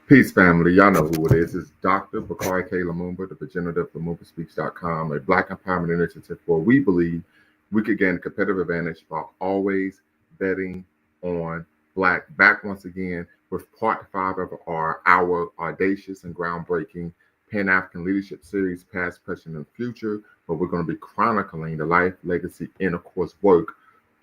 Peace, family. Y'all know who it is. It's Dr. Bakari K. Lumumba, the progenitor of LumumbaSpeaks.com, a Black empowerment initiative where we believe we could gain a competitive advantage while always betting on Black. Back once again with part 5 of our audacious and groundbreaking Pan-African Leadership Series, Past, Present, and Future, where we're going to be chronicling the life, legacy, and, of course, work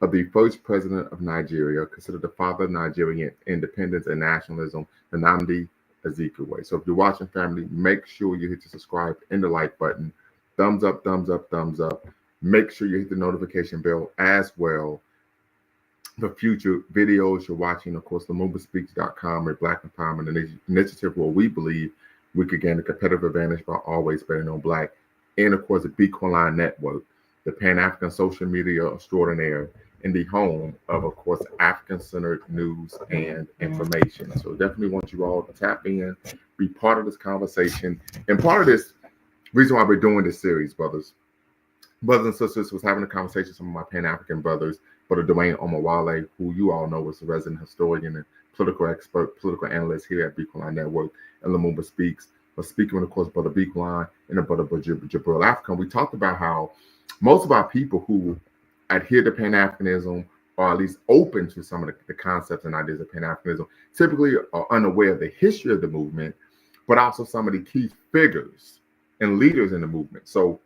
of the first president of Nigeria, considered the father of Nigerian independence and nationalism, Nnamdi Azikiwe. So if you're watching, family, make sure you hit the subscribe and the like button. Thumbs up, thumbs up, thumbs up. Make sure you hit the notification bell as well. The future videos you're watching, of course, LumumbaSpeaks.com, a Black empowerment initiative where we believe we could gain a competitive advantage by always betting on Black. And, of course, the Beacon Network, the Pan-African social media extraordinaire, in the home of course, African-centered news and information. So definitely want you all to tap in, be part of this conversation. And part of this reason why we're doing this series, brothers and sisters, was having a conversation with some of my Pan-African brothers, Brother Dwayne Omawale, who you all know is a resident historian and political expert, political analyst here at Beacon Network and Lumumba Speaks. But speaking with, of course, Brother Beacon and Brother Jabril African, we talked about how most of our people who adhere to Pan-Africanism, or at least open to some of the concepts and ideas of Pan-Africanism, typically are unaware of the history of the movement, but also some of the key figures and leaders in the movement. So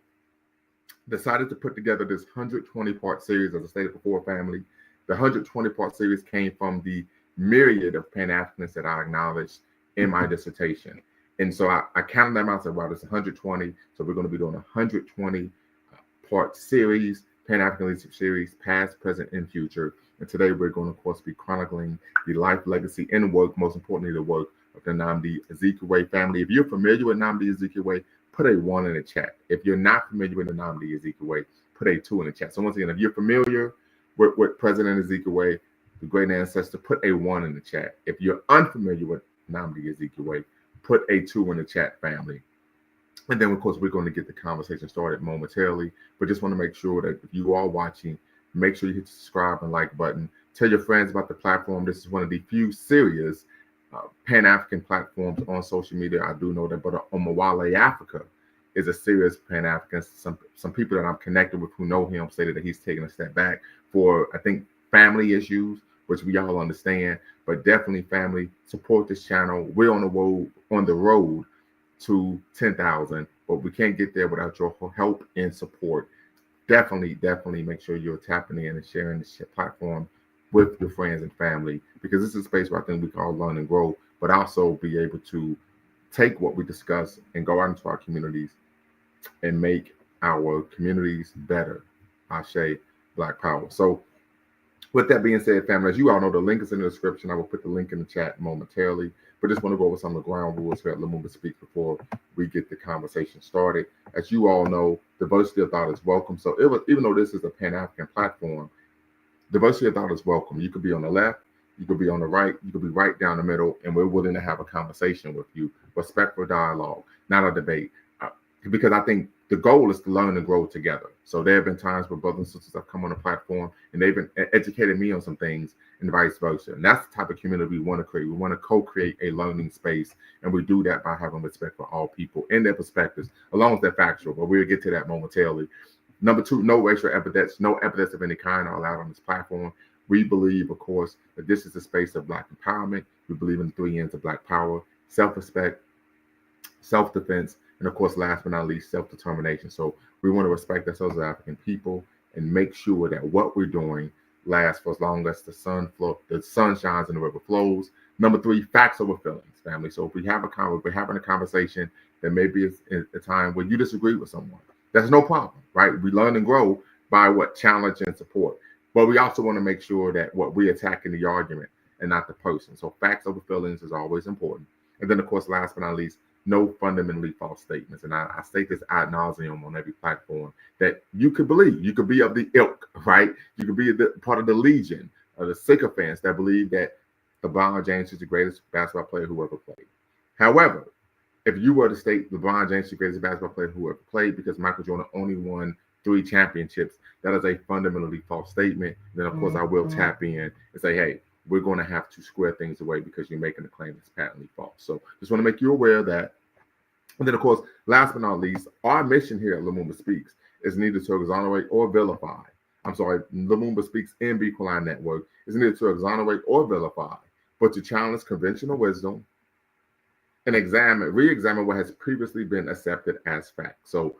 decided to put together this 120-part series, as I stated before, family. The 120-part series came from the myriad of Pan-Africanists that I acknowledged in my dissertation. And so I counted them out and said, wow, it's 120. So we're going to be doing a 120-part series, Pan-African Leadership Series, Past, Present, and Future. And today we're going to, of course, be chronicling the life, legacy, and work, most importantly, the work of the Nnamdi Azikiwe family. If you're familiar with Nnamdi Azikiwe, put a 1 in the chat. If you're not familiar with the Nnamdi Azikiwe, put a 2 in the chat. So once again, if you're familiar with President Azikiwe, the great ancestor, put a 1 in the chat. If you're unfamiliar with Nnamdi Azikiwe, put a 2 in the chat, family. And then, of course, we're going to get the conversation started momentarily. But just want to make sure that if you are watching, make sure you hit the subscribe and like button. Tell your friends about the platform. This is one of the few serious Pan-African platforms on social media. I do know that, but Omawale Africa is a serious Pan-African. Some people that I'm connected with who know him stated that he's taking a step back for, I think, family issues, which we all understand. But definitely, family, support this channel. We're on the road to 10,000, but we can't get there without your help and support. Definitely make sure you're tapping in and sharing this platform with your friends and family, because this is a space where I think we can all learn and grow, but also be able to take what we discuss and go out into our communities and make our communities better. Ashe, Black Power. So with that being said, family, as you all know, the link is in the description. I will put the link in the chat momentarily. But just want to go over some of the ground rules here at Lumumba Speaks before we get the conversation started. As you all know, diversity of thought is welcome. So even though this is a Pan-African platform, diversity of thought is welcome. You could be on the left, you could be on the right, you could be right down the middle, and we're willing to have a conversation with you. Respectful dialogue, not a debate. Because I think the goal is to learn and grow together. So there have been times where brothers and sisters have come on the platform and they've been educated me on some things and vice versa. And that's the type of community we want to create. We want to co-create a learning space. And we do that by having respect for all people and their perspectives, as long as they're factual. But we'll get to that momentarily. Number 2, no racial epithets. No epithets of any kind are allowed on this platform. We believe, of course, that this is a space of Black empowerment. We believe in the 3 N's of Black power: self-respect, self-defense, and, of course, last but not least, self-determination. So we want to respect ourselves as African people and make sure that what we're doing lasts for as long as the sun shines and the river flows. Number 3, facts over feelings, family. So if we're having a conversation, there may be a time when you disagree with someone. That's no problem, right? We learn and grow by challenge and support. But we also want to make sure that what we're attacking the argument and not the person. So facts over feelings is always important. And then, of course, last but not least, no fundamentally false statements. And I state this ad nauseum on every platform, that you could believe. You could be of the ilk, right? You could be part of the legion of the sycophants that believe that LeBron James is the greatest basketball player who ever played. However, if you were to state LeBron James is the greatest basketball player who ever played because Michael Jordan only won 3 championships, that is a fundamentally false statement. Then, of course, I will tap in and say, hey, we're going to have to square things away because you're making a claim that's patently false. So just want to make you aware of that. And then, of course, last but not least, our mission here at Lumumba Speaks is neither to exonerate or vilify. Lumumba Speaks and Bequaline Network is neither to exonerate or vilify, but to challenge conventional wisdom and re-examine what has previously been accepted as fact. So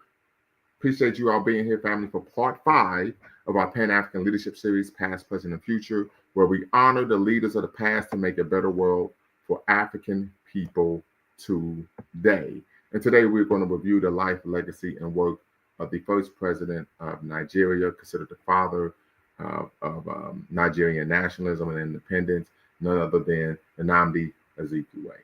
appreciate you all being here, family, for part 5 of our Pan-African Leadership Series, Past, Present, and Future, where we honor the leaders of the past to make a better world for African people today. And today we're going to review the life, legacy, and work of the first president of Nigeria, considered the father of Nigerian nationalism and independence, none other than Nnamdi Azikiwe.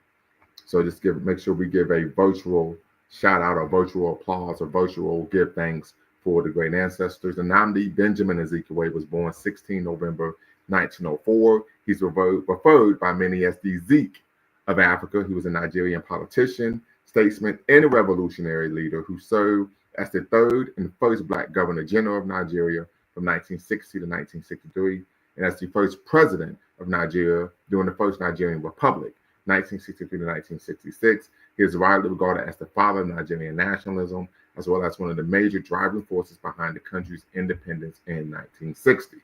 So just make sure we give a virtual shout out, or virtual applause, or virtual give thanks for the great ancestors. Nnamdi Benjamin Azikiwe was born 16 November 1904. He's referred by many as the Zeke of Africa. He was a Nigerian politician, statesman, and a revolutionary leader who served as the third and first Black Governor General of Nigeria from 1960 to 1963, and as the first president of Nigeria during the first Nigerian Republic, 1963 to 1966. He is widely regarded as the father of Nigerian nationalism, as well as one of the major driving forces behind the country's independence in 1960.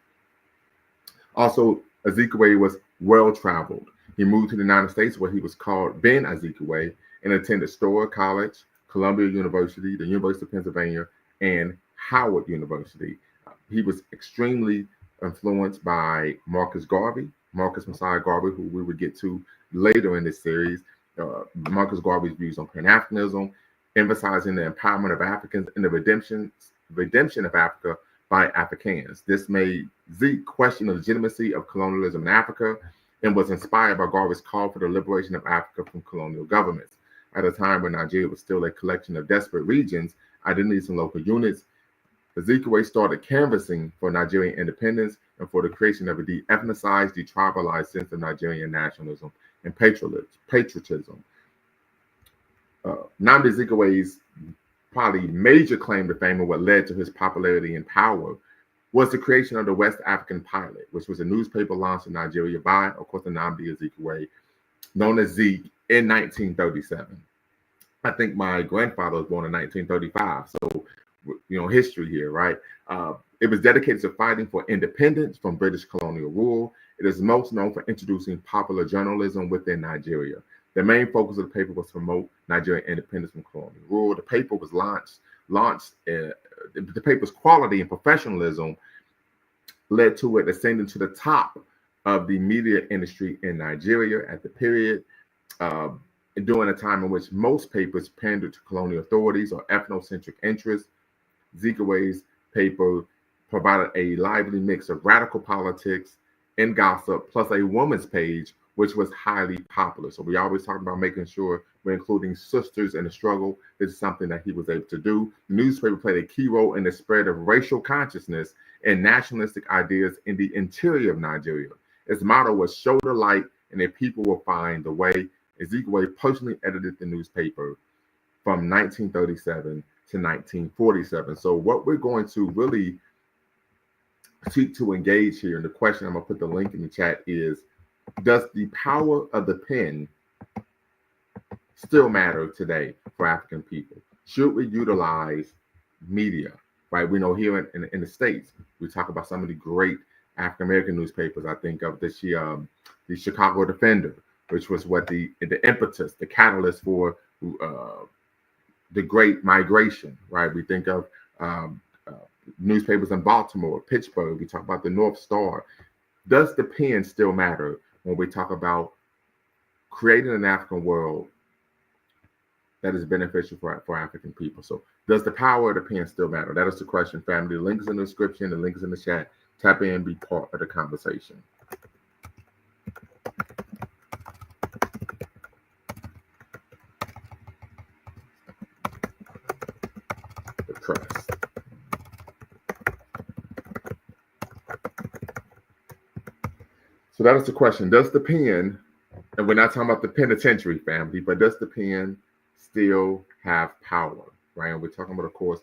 Also, Azikiwe was well-traveled. He moved to the United States, where he was called Ben Azikiwe, and attended Storer College, Columbia University, the University of Pennsylvania, and Howard University. He was extremely influenced by Marcus Messiah Garvey, who we would get to later in this series. Marcus Garvey's views on Pan-Africanism, emphasizing the empowerment of Africans and the redemption of Africa by Africans. This made Zeke question the legitimacy of colonialism in Africa and was inspired by Garvey's call for the liberation of Africa from colonial governments. At a time when Nigeria was still a collection of desperate regions, identities, and local units, Azikiwe started canvassing for Nigerian independence and for the creation of a de-ethnicized, de-tribalized sense of Nigerian nationalism and patriotism. Nnamdi Azikiwe's probably major claim to fame, and what led to his popularity and power, was the creation of the West African Pilot, which was a newspaper launched in Nigeria by, of course, Nnamdi Azikiwe, known as Zeke, in 1937. I think my grandfather was born in 1935, so history here, right? It was dedicated to fighting for independence from British colonial rule. It is most known for introducing popular journalism within Nigeria. The main focus of the paper was to promote Nigerian independence from colonial rule. The paper was the paper's quality and professionalism led to it ascending to the top of the media industry in Nigeria at the period, during a time in which most papers pandered to colonial authorities or ethnocentric interests. Azikiwe's paper provided a lively mix of radical politics and gossip, plus a woman's page, which was highly popular. So we always talk about making sure we're including sisters in the struggle. This is something that he was able to do. The newspaper played a key role in the spread of racial consciousness and nationalistic ideas in the interior of Nigeria. Its motto was "Show the light, and the people will find the way." Azikiwe personally edited the newspaper from 1937 to 1947. So what we're going to really seek to engage here, and the question, I'm going to put the link in the chat, is, does the power of the pen still matter today for African people? Should we utilize media, right? We know here in the States, we talk about some of the great African-American newspapers. I think of the Chicago Defender, which was what the impetus, the catalyst for the Great Migration, right? We think of newspapers in Baltimore, Pittsburgh. We talk about the North Star. Does the pen still matter when we talk about creating an African world that is beneficial for African people? So does the power of the pen still matter? That is the question, family. The link is in the description. The link is in the chat. Tap in, be part of the conversation. The press. So that is the question. Does the pen, and we're not talking about the penitentiary, family, but does the pen still have power, right? And we're talking about, of course,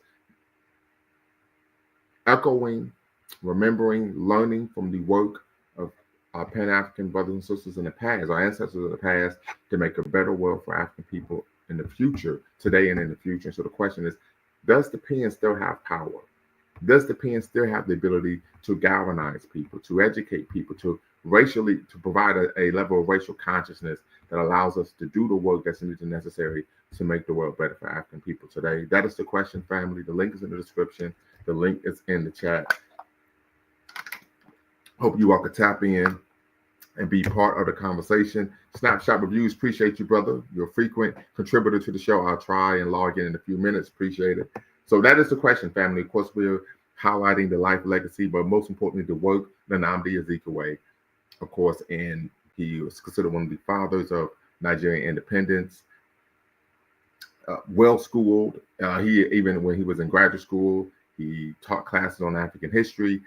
echoing, remembering, learning from the work of our Pan-African brothers and sisters in the past, our ancestors in the past, to make a better world for African people in the future, today and in the future. So the question is, does the pen still have power? Does the pen still have the ability to galvanize people, to educate people, to provide a level of racial consciousness that allows us to do the work that's needed and necessary to make the world better for African people today? That is the question, family. The link is in the description. The link is in the chat. Hope you all could tap in and be part of the conversation. Snapshot Reviews, appreciate you, brother. You're a frequent contributor to the show. I'll try and log in a few minutes. Appreciate it. So that is the question, family. Of course, we're highlighting the life legacy, but most importantly, the work of Nnamdi Azikiwe, of course, and he was considered one of the fathers of Nigerian independence. Well-schooled. Even when he was in graduate school, he taught classes on African history.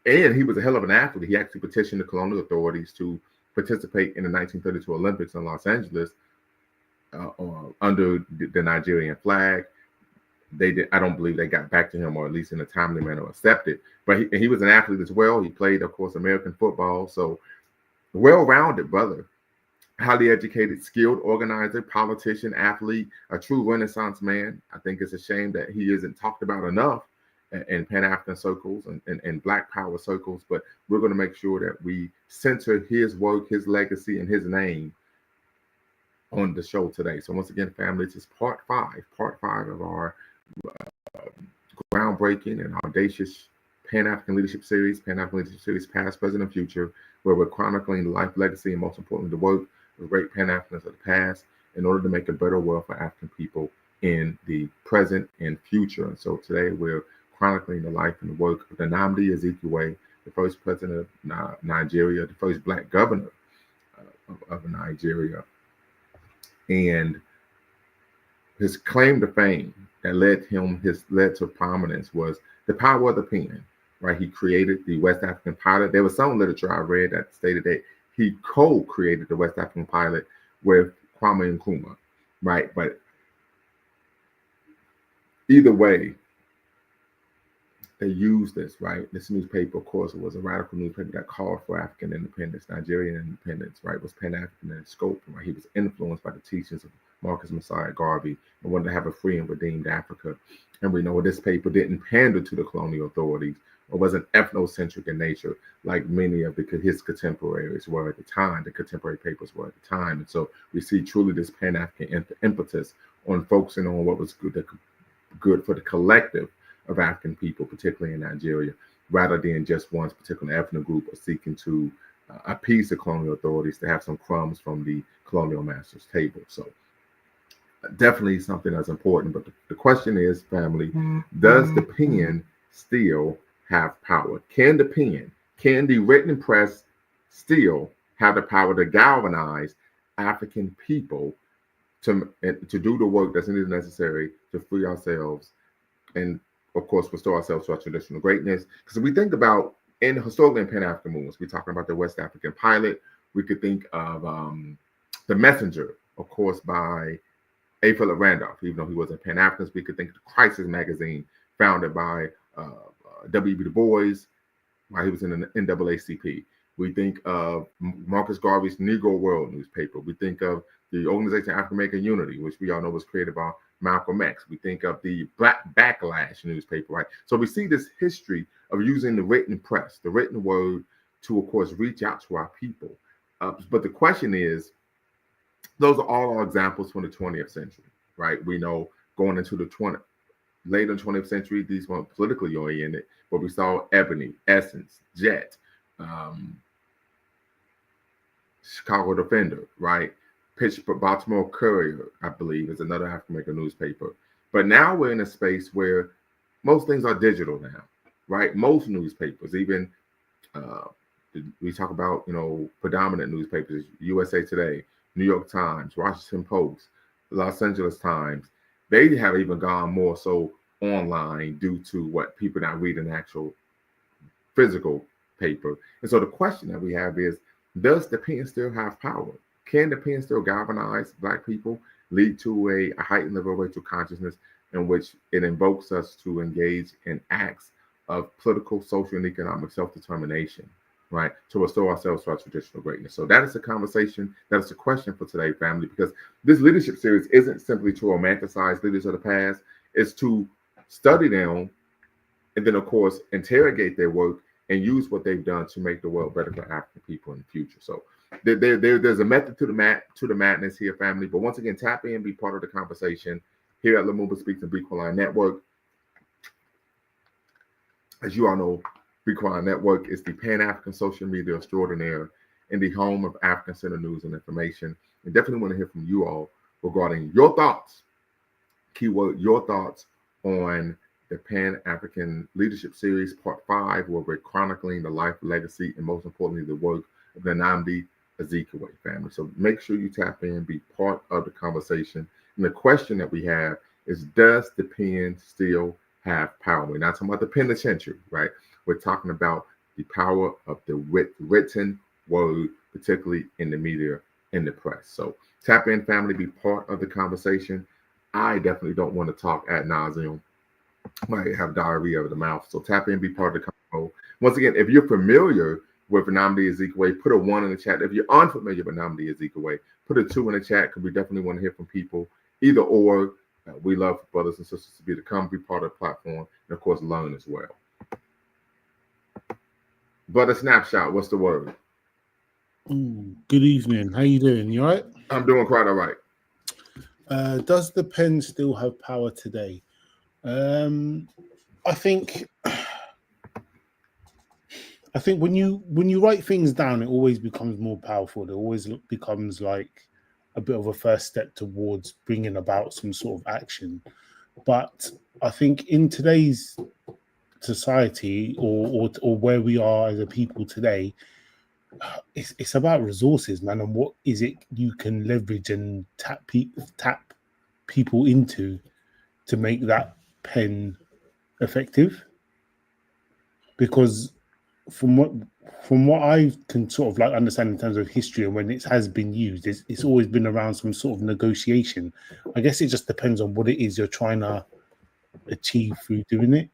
And he was a hell of an athlete. He actually petitioned the colonial authorities to participate in the 1932 Olympics in Los Angeles under the Nigerian flag. They did. I don't believe they got back to him, or at least in a timely manner accepted. But he was an athlete as well. He played, of course, American football. So well-rounded brother, highly educated, skilled organizer, politician, athlete, a true Renaissance man. I think it's a shame that he isn't talked about enough in Pan-African circles and Black Power circles, but we're going to make sure that we center his work, his legacy, and his name on the show today. So once again, family, this is part five of our groundbreaking and audacious Pan-African Leadership Series, Past, Present, and Future, where we're chronicling the life, legacy, and most importantly, the work of great Pan-Africans of the past in order to make a better world for African people in the present and future. And so today we're chronicling the life and the work of Nnamdi Azikiwe, the first president of Nigeria, the first Black governor of Nigeria. And his claim to fame that led to prominence was the power of the pen, right? He created the West African pilot. There was some literature I read that stated that he co-created the West African pilot with Kwame Nkrumah, right? But either way, they used this, right? This newspaper, of course, it was a radical newspaper that called for African independence, Nigerian independence, right? It was Pan-African in scope, right? He was influenced by the teachings of Marcus Messiah Garvey and wanted to have a free and redeemed Africa. And we know this paper didn't pander to the colonial authorities or wasn't ethnocentric in nature like many of his contemporaries were at the time, the contemporary papers were at the time. And so we see truly this Pan-African impetus on focusing on what was good for the collective of African people, particularly in Nigeria, rather than just one particular ethnic group or seeking to appease the colonial authorities to have some crumbs from the colonial master's table. So definitely something that's important. But the question is, family, does the pen still have power? Can the written press still have the power to galvanize African people to do the work that's needed necessary to free ourselves and, of course, restore ourselves to our traditional greatness? Because if we think about historically in Pan-African movements, we're talking about the West African pilot. We could think of The Messenger, of course, by A. Philip Randolph. Even though he wasn't Pan-African, we could think of the Crisis magazine, founded by W.B. Du Bois, while he was in the NAACP. We think of Marcus Garvey's Negro World newspaper. We think of the Organization of African American Unity, which we all know was created by Malcolm X. We think of the Black Backlash newspaper, right? So we see this history of using the written press, the written word, to, of course, reach out to our people. But the question is, those are all our examples from the 20th century, right? We know going into the later 20th century, these weren't politically oriented, but we saw Ebony, Essence, Jet, Chicago Defender, right? Baltimore Courier, I believe, is another African American newspaper. But now we're in a space where most things are digital now, right? Most newspapers, even we talk about, predominant newspapers, USA Today, New York Times, Washington Post, Los Angeles Times, they have even gone more so online due to what people not reading actual physical paper. And so the question that we have is, does the pen still have power? Can the pen still galvanize Black people, lead to a heightened level of racial consciousness in which it invokes us to engage in acts of political, social, and economic self-determination? right? To restore ourselves to our traditional greatness. So that is the conversation. That is the question for today, family, because this leadership series isn't simply to romanticize leaders of the past. It's to study them and then, of course, interrogate their work and use what they've done to make the world better for African people in the future. So there's a method to the madness here, family. But once again, tap in, be part of the conversation here at Lumumba Speaks and Bleak Line Network. As you all know, Bleak Line Network is the Pan-African social media extraordinaire and the home of African Center news and information. And definitely want to hear from you all regarding your thoughts, keyword, your thoughts on the Pan-African Leadership Series, Part 5, where we're chronicling the life, legacy, and most importantly, the work of the Nnamdi Azikiwe family. So make sure you tap in, be part of the conversation. And the question that we have is, does the pen still have power? We're not talking about the penitentiary, right? We're talking about the power of the written word, particularly in the media, in the press. So tap in, family, be part of the conversation. I definitely don't want to talk ad nauseum. Might have diarrhea of the mouth. So tap in, be part of the convo. Once again, if you're familiar with Nnamdi Azikiwe, put a 1 in the chat. If you're unfamiliar with Nnamdi Azikiwe, put a 2 in the chat, because we definitely want to hear from people. Either or, we love brothers and sisters to be part of the platform, and of course, learn as well. But a snapshot, what's the word? Ooh, good evening. How you doing? You all right? I'm doing quite all right. Does the pen still have power today? I think when you write things down, it always becomes more powerful. It always becomes like a bit of a first step towards bringing about some sort of action. But I think in today's society, or where we are as a people today, it's about resources, man, and what is it you can leverage and tap people into to make that pen effective. Because from what I can sort of like understand in terms of history and when it has been used, it's always been around some sort of negotiation. I guess it just depends on what it is you're trying to achieve through doing it.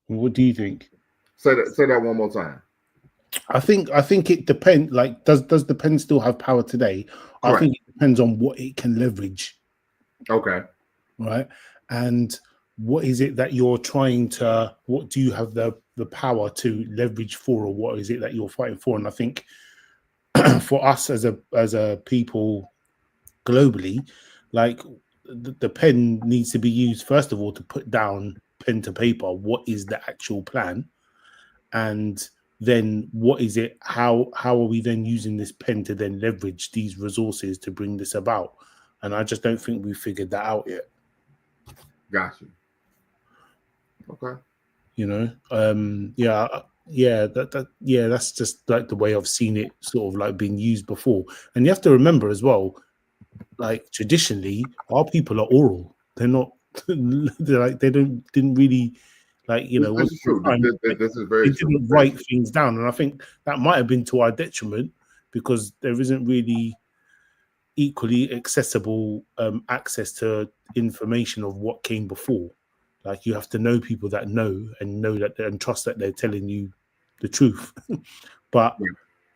What do you think? Say that one more time. I think it depends. Like, does the pen still have power today? Correct. I think it depends on what it can leverage. Okay. Right. And what is it that you're trying to? What do you have the power to leverage for, or what is it that you're fighting for? And I think for us as a people globally, like the pen needs to be used first of all to put down pen to paper. What is the actual plan? And then what is it? How are we then using this pen to then leverage these resources to bring this about? And I just don't think we've figured that out yet. Got you. Okay. You know, that's just like the way I've seen it sort of like being used before. And you have to remember as well, like traditionally, our people are oral. They're not. They're like didn't really. Like, you know, this is true. This is very true. They didn't write things down, and I think that might have been to our detriment, because there isn't really equally accessible access to information of what came before. Like, you have to know people that know that and trust that they're telling you the truth. But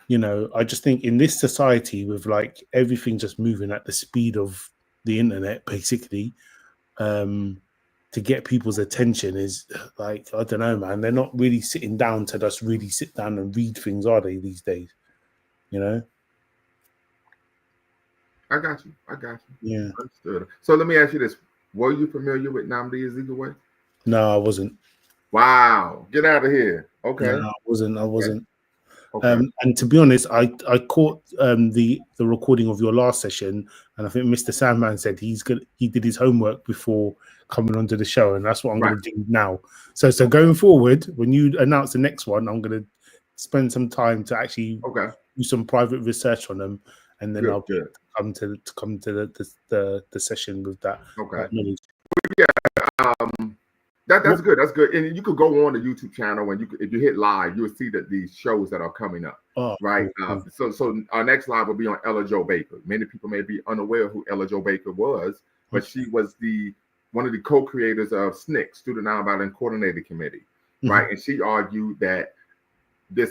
you know, I just think in this society with like everything just moving at the speed of the internet, basically, to get people's attention is like, I don't know, man. They're not really sitting down to just really sit down and read things, are they, these days? You know? I got you. Yeah. Understood. So let me ask you this. Were you familiar with Nnamdi Azikiwe? No, I wasn't. Wow. Get out of here. Okay. No, I wasn't. Okay. And to be honest, I caught the recording of your last session, and I think Mr. Sandman said he did his homework before coming onto the show, and that's what I'm going to do now. So going forward, when you announce the next one, I'm going to spend some time to actually do some private research on them, and then I'll come to the session with that. Okay. That knowledge. That's good. That's good. And you could go on the YouTube channel, and if you hit live, you'll see that these shows that are coming up. Right. Cool. So our next live will be on Ella Jo Baker. Many people may be unaware who Ella Jo Baker was, but she was one of the co-creators of SNCC, Student Nonviolent Coordinating Committee. right? And she argued that the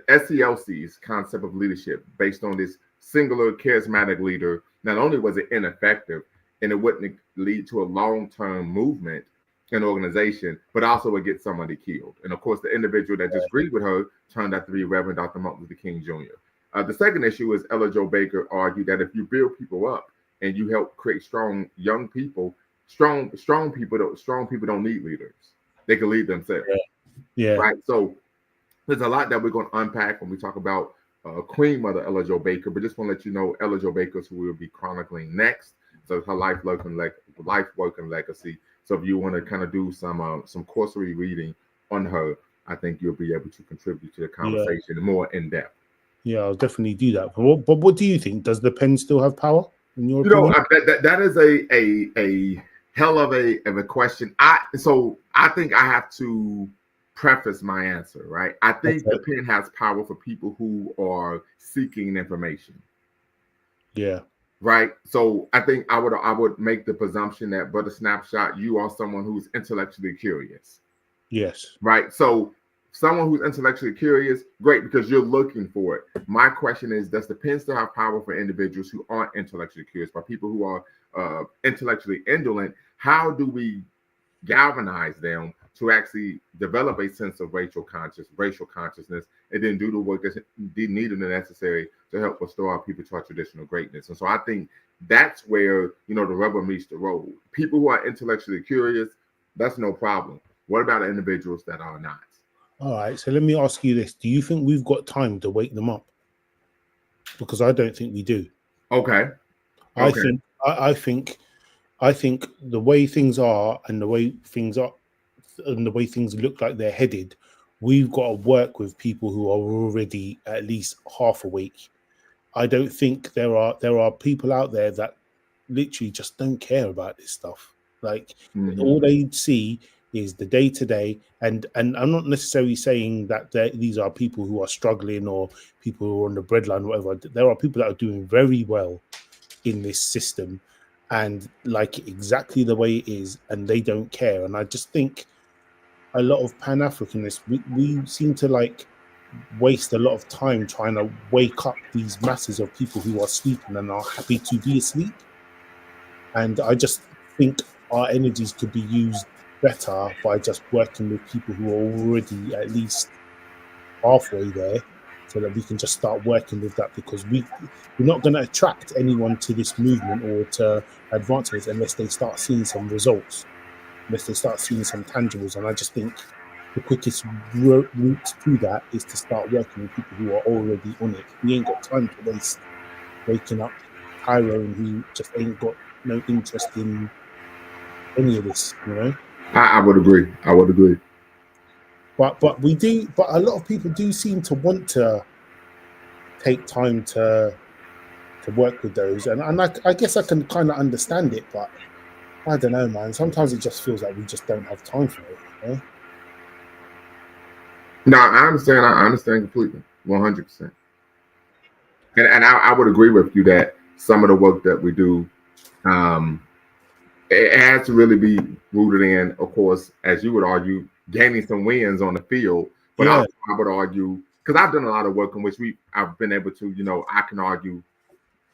SCLC's concept of leadership based on this singular charismatic leader, not only was it ineffective and it wouldn't lead to a long-term movement in organization, but also would get somebody killed. And of course, the individual that disagreed with her turned out to be Reverend Dr. Martin Luther King Jr. The second issue is Ella Jo Baker argued that if you build people up and you help create strong young people, strong people don't need leaders. They can lead themselves. Yeah. Right. So there's a lot that we're going to unpack when we talk about Queen Mother Ella Jo Baker, but just want to let you know Ella Jo Baker is who we'll be chronicling next. So her life, work, and legacy. So if you want to kind of do some cursory reading on her, I think you'll be able to contribute to the conversation more in depth. Yeah, I'll definitely do that. But what do you think? Does the pen still have power in your opinion? That is a hell of a question. I think I have to preface my answer, right? I think the pen has power for people who are seeking information. Yeah. Right. So I think I would make the presumption that, Brother Snapshot, you are someone who's intellectually curious. Yes. Right. So someone who's intellectually curious, great, because you're looking for it. My question is, does the pen still have power for individuals who aren't intellectually curious, by people who are intellectually indolent? How do we galvanize them to actually develop a sense of racial consciousness, and then do the work that's needed and necessary to help restore our people to our traditional greatness? And so I think that's where, the rubber meets the road. People who are intellectually curious, that's no problem. What about individuals that are not? All right, so let me ask you this. Do you think we've got time to wake them up? Because I don't think we do. Okay. I think the way things are and the way things look like they're headed, we've got to work with people who are already at least half awake. I don't think there are people out there that literally just don't care about this stuff. Like all they see is the day to day, and I'm not necessarily saying that these are people who are struggling or people who are on the breadline or whatever. There are people that are doing very well in this system and like it exactly the way it is, and they don't care. And I just think a lot of Pan-Africanists, we seem to like waste a lot of time trying to wake up these masses of people who are sleeping and are happy to be asleep. And I just think our energies could be used better by just working with people who are already at least halfway there, so that we can just start working with that, because we're not going to attract anyone to this movement or to advances unless they start seeing some results, unless they start seeing some tangibles. And I just think the quickest route to that is to start working with people who are already on it. We ain't got time to waste waking up Tyrone, who just ain't got no interest in any of this, I would agree. But we do. But a lot of people do seem to want to take time to work with those, and I guess I can kind of understand it, but I don't know, man. Sometimes it just feels like we just don't have time for it. No, I understand completely, 100%. And I would agree with you that some of the work that we do, it has to really be rooted in, of course, as you would argue, gaining some wins on the field. But I would argue, because I've done a lot of work in which I've been able to, I can argue.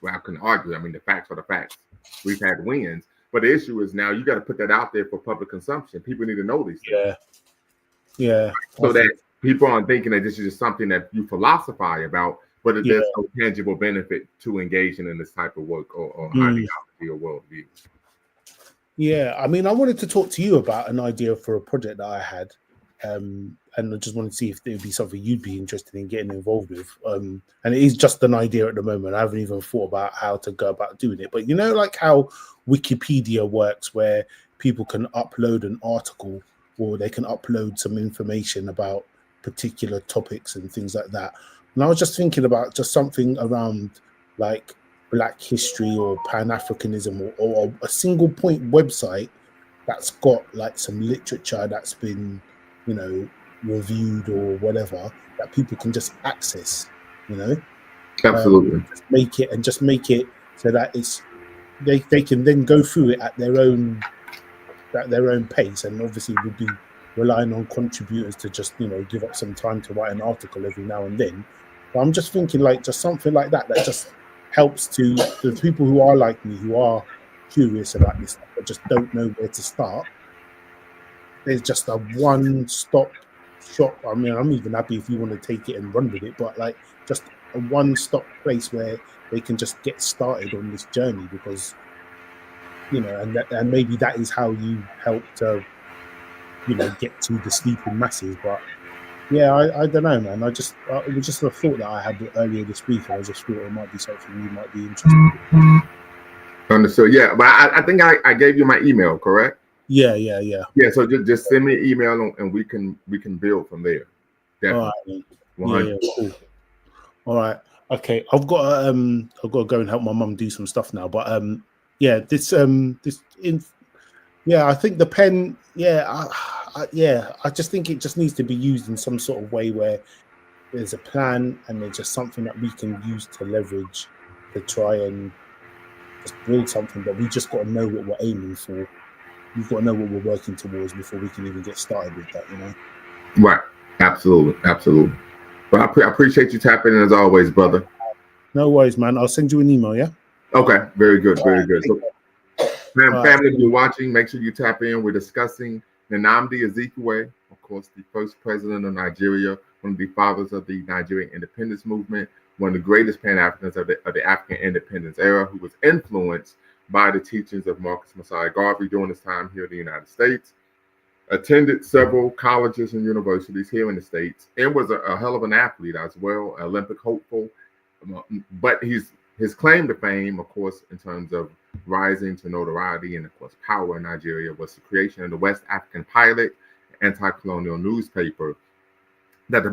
I mean, the facts are the facts. We've had wins. But the issue is now you got to put that out there for public consumption. People need to know these things. Yeah. So that people aren't thinking that this is just something that you philosophize about, but there's no tangible benefit to engaging in this type of work or ideology or worldview. Yeah, I mean, I wanted to talk to you about an idea for a project that I had, and I just wanted to see if it would be something you'd be interested in getting involved with. And it is just an idea at the moment. I haven't even thought about how to go about doing it. But like how Wikipedia works, where people can upload an article or they can upload some information about particular topics and things like that. And I was just thinking about just something around like Black history or Pan-Africanism or a single point website that's got like some literature that's been, reviewed or whatever, that people can just access, Absolutely. Make it so that it's they can then go through it at their own pace, and obviously would be relying on contributors to just, give up some time to write an article every now and then. But I'm just thinking like just something like that just helps to the people who are like me, who are curious about this stuff, but just don't know where to start. There's just a one-stop shop. I mean, I'm even happy if you want to take it and run with it, but like just a one-stop place where they can just get started on this journey, because and maybe that is how you help to get to the sleeping masses. But yeah, I don't know, man. It was just a thought that I had earlier this week, and I just thought it might be something you might be interested in. Understood. Yeah, but I think I gave you my email, correct? Yeah. Yeah, so just send me an email and we can build from there. Definitely. All right. Yeah, cool. All right. Okay. I've got to go and help my mum do some stuff now. But yeah, I think the pen, I just think it just needs to be used in some sort of way where there's a plan and there's just something that we can use to leverage to try and just build something. But we just got to know what we're aiming for. We've got to know what we're working towards before we can even get started with that, Right. Absolutely. But I appreciate you tapping in as always, brother. No worries, man. I'll send you an email, yeah? Okay. Very good. Very good. So, family, if you're watching, make sure you tap in. We're discussing Nnamdi Azikiwe, of course, the first president of Nigeria, one of the fathers of the Nigerian independence movement, one of the greatest Pan-Africans of the African independence era, who was influenced by the teachings of Marcus Messiah Garvey during his time here in the United States, attended several colleges and universities here in the States, and was a hell of an athlete as well, Olympic hopeful. But his claim to fame, of course, in terms of rising to notoriety and, of course, power in Nigeria, was the creation of the West African Pilot, anti-colonial newspaper that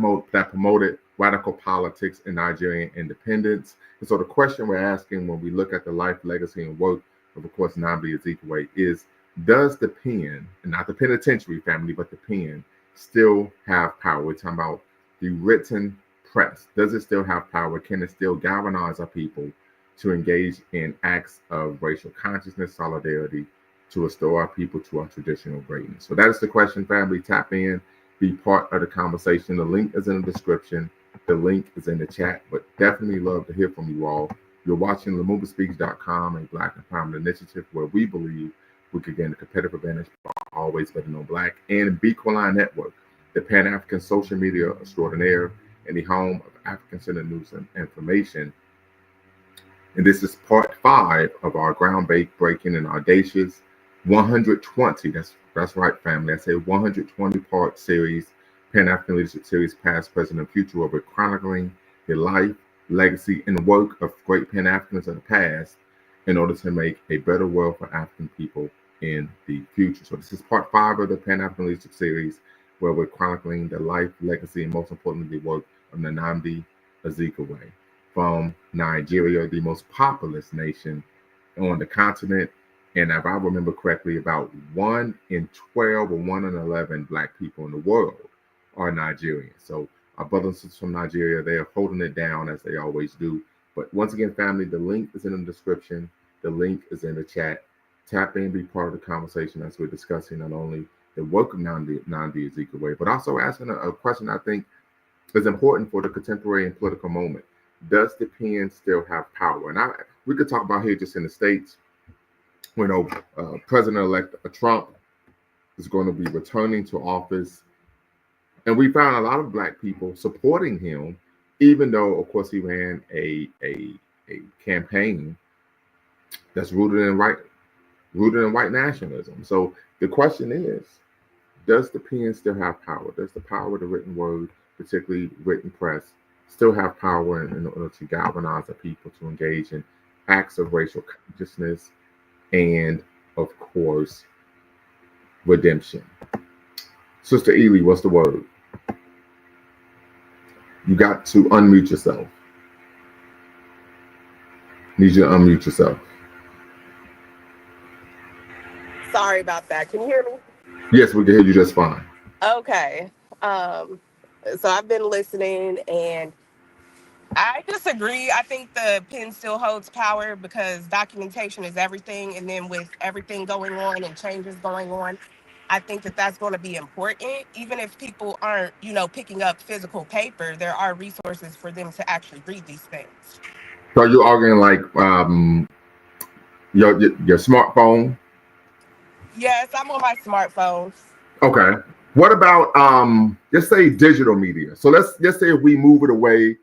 promoted radical politics and Nigerian independence. And so the question we're asking when we look at the life, legacy, and work of course, Nnamdi Azikiwe is, does the pen, and not the penitentiary family, but the pen, still have power? We're talking about the written press. Does it still have power? Can it still galvanize our people to engage in acts of racial consciousness, solidarity, to restore our people to our traditional greatness? So that is the question, family. Tap in, be part of the conversation. The link is in the description. The link is in the chat, but definitely love to hear from you all. You're watching LumumbaSpeaks.com, a Black Empowerment Initiative where we believe we could gain a competitive advantage by always betting on Black, and Bequaline Network, the Pan-African social media extraordinaire and the home of African-centered news and information. And this is part 5 of our groundbreaking and audacious 120. That's right, family. I say 120-part series, Pan-African Leadership Series, Past, Present, and Future, where we're chronicling the life, legacy, and work of great Pan-Africans of the past in order to make a better world for African people in the future. So this is part 5 of the Pan-African Leadership Series, where we're chronicling the life, legacy, and most importantly, the work of Nnamdi Azikiwe from Nigeria, the most populous nation on the continent. And if I remember correctly, about 1 in 12 or 1 in 11 Black people in the world are Nigerian. So our brothers and sisters from Nigeria, they are holding it down as they always do. But once again, family, the link is in the description. The link is in the chat. Tap in, be part of the conversation as we're discussing not only the work of Nnamdi Azikiwe, but also asking a question I think is important for the contemporary and political moment. Does the pen still have power? And we could talk about here just in the States, President-elect Trump is going to be returning to office. And we found a lot of Black people supporting him, even though, of course, he ran a campaign that's rooted in white nationalism. So the question is, does the pen still have power? Does the power of the written word, particularly written press, still have power in order to galvanize the people to engage in acts of racial consciousness and, of course, redemption? Sister Ely, what's the word? You got to unmute yourself. Need you to unmute yourself. Sorry about that. Can you hear me? Yes, we can hear you just fine. Okay. So I've been listening and I disagree. I think the pen still holds power because documentation is everything. And then with everything going on and changes going on, I think that that's going to be important. Even if people aren't, picking up physical paper, there are resources for them to actually read these things. So you're arguing like your smartphone. Yes, I'm on my smartphone. Okay. What about let's say digital media? So let's say if we move it away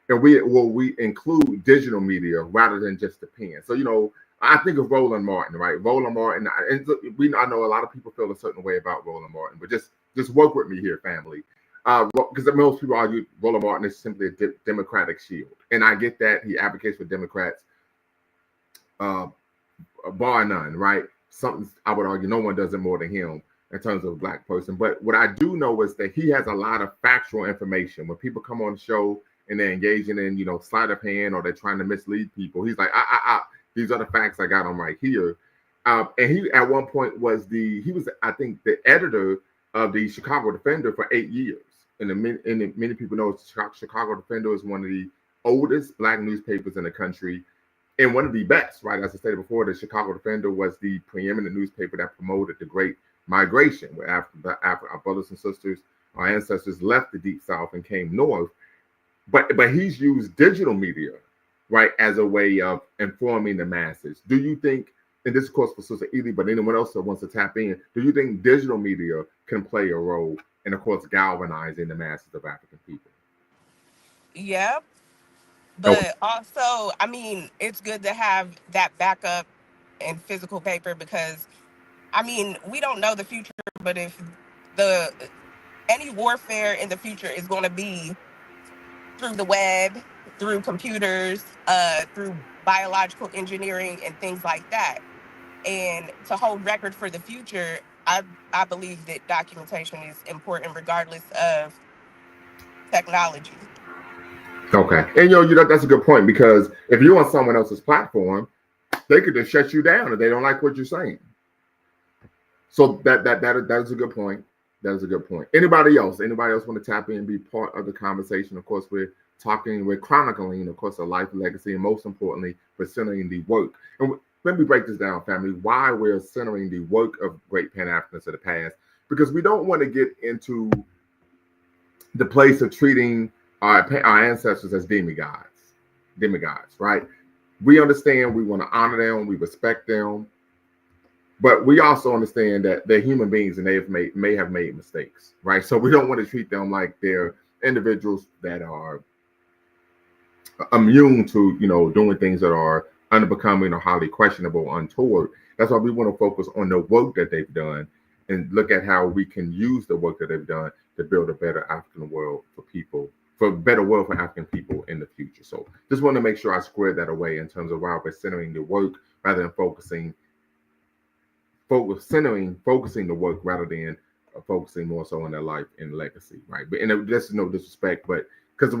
and we include digital media rather than just the pen. So I think of Roland Martin, right? Roland Martin, and I know a lot of people feel a certain way about Roland Martin, but just work with me here, family. Because most people argue Roland Martin is simply a Democratic shield, and I get that he advocates for Democrats, uh, bar none, right? Something I would argue no one does it more than him in terms of a black person. But what I do know is that he has a lot of factual information. When people come on the show and they're engaging in, sleight of hand or they're trying to mislead people, he's like, these are the facts I got on right here. And he at one point he was I think the editor of the Chicago Defender for 8 years. And many people know Chicago Defender is one of the oldest black newspapers in the country. And one of the best, right? As I stated before, the Chicago Defender was the preeminent newspaper that promoted the Great Migration, where after our brothers and sisters, our ancestors left the Deep South and came north. But he's used digital media, right, as a way of informing the masses. Do you think, and this of course for Sister Ely, but anyone else that wants to tap in, do you think digital media can play a role in, of course, galvanizing the masses of African people? Yeah, Okay. but also, I mean, it's good to have that backup in physical paper because, I mean, we don't know the future, but if any warfare in the future is going to be through the web, through computers, through biological engineering and things like that. And to hold record for the future, I believe that documentation is important regardless of technology. Okay. And that's a good point, because if you're on someone else's platform, they could just shut you down if they don't like what you're saying. So that is a good point. That is a good point. Anybody else want to tap in and be part of the conversation? Of course, we're chronicling, of course, a life legacy, and most importantly, we're centering the work. And let me break this down, family, why we're centering the work of great Pan-Africans of the past, because we don't want to get into the place of treating our ancestors as demigods, right? We understand, we want to honor them, we respect them, but we also understand that they're human beings and may have made mistakes, right? So we don't want to treat them like they're individuals that are immune to, doing things that are unbecoming or highly questionable, untoward. That's why we want to focus on the work that they've done and look at how we can use the work that they've done to build a better African world for a better world for African people in the future. So just want to make sure I squared that away in terms of why we're centering the work rather than focusing the work rather than focusing more so on their life and legacy, right? But and this is no disrespect, but because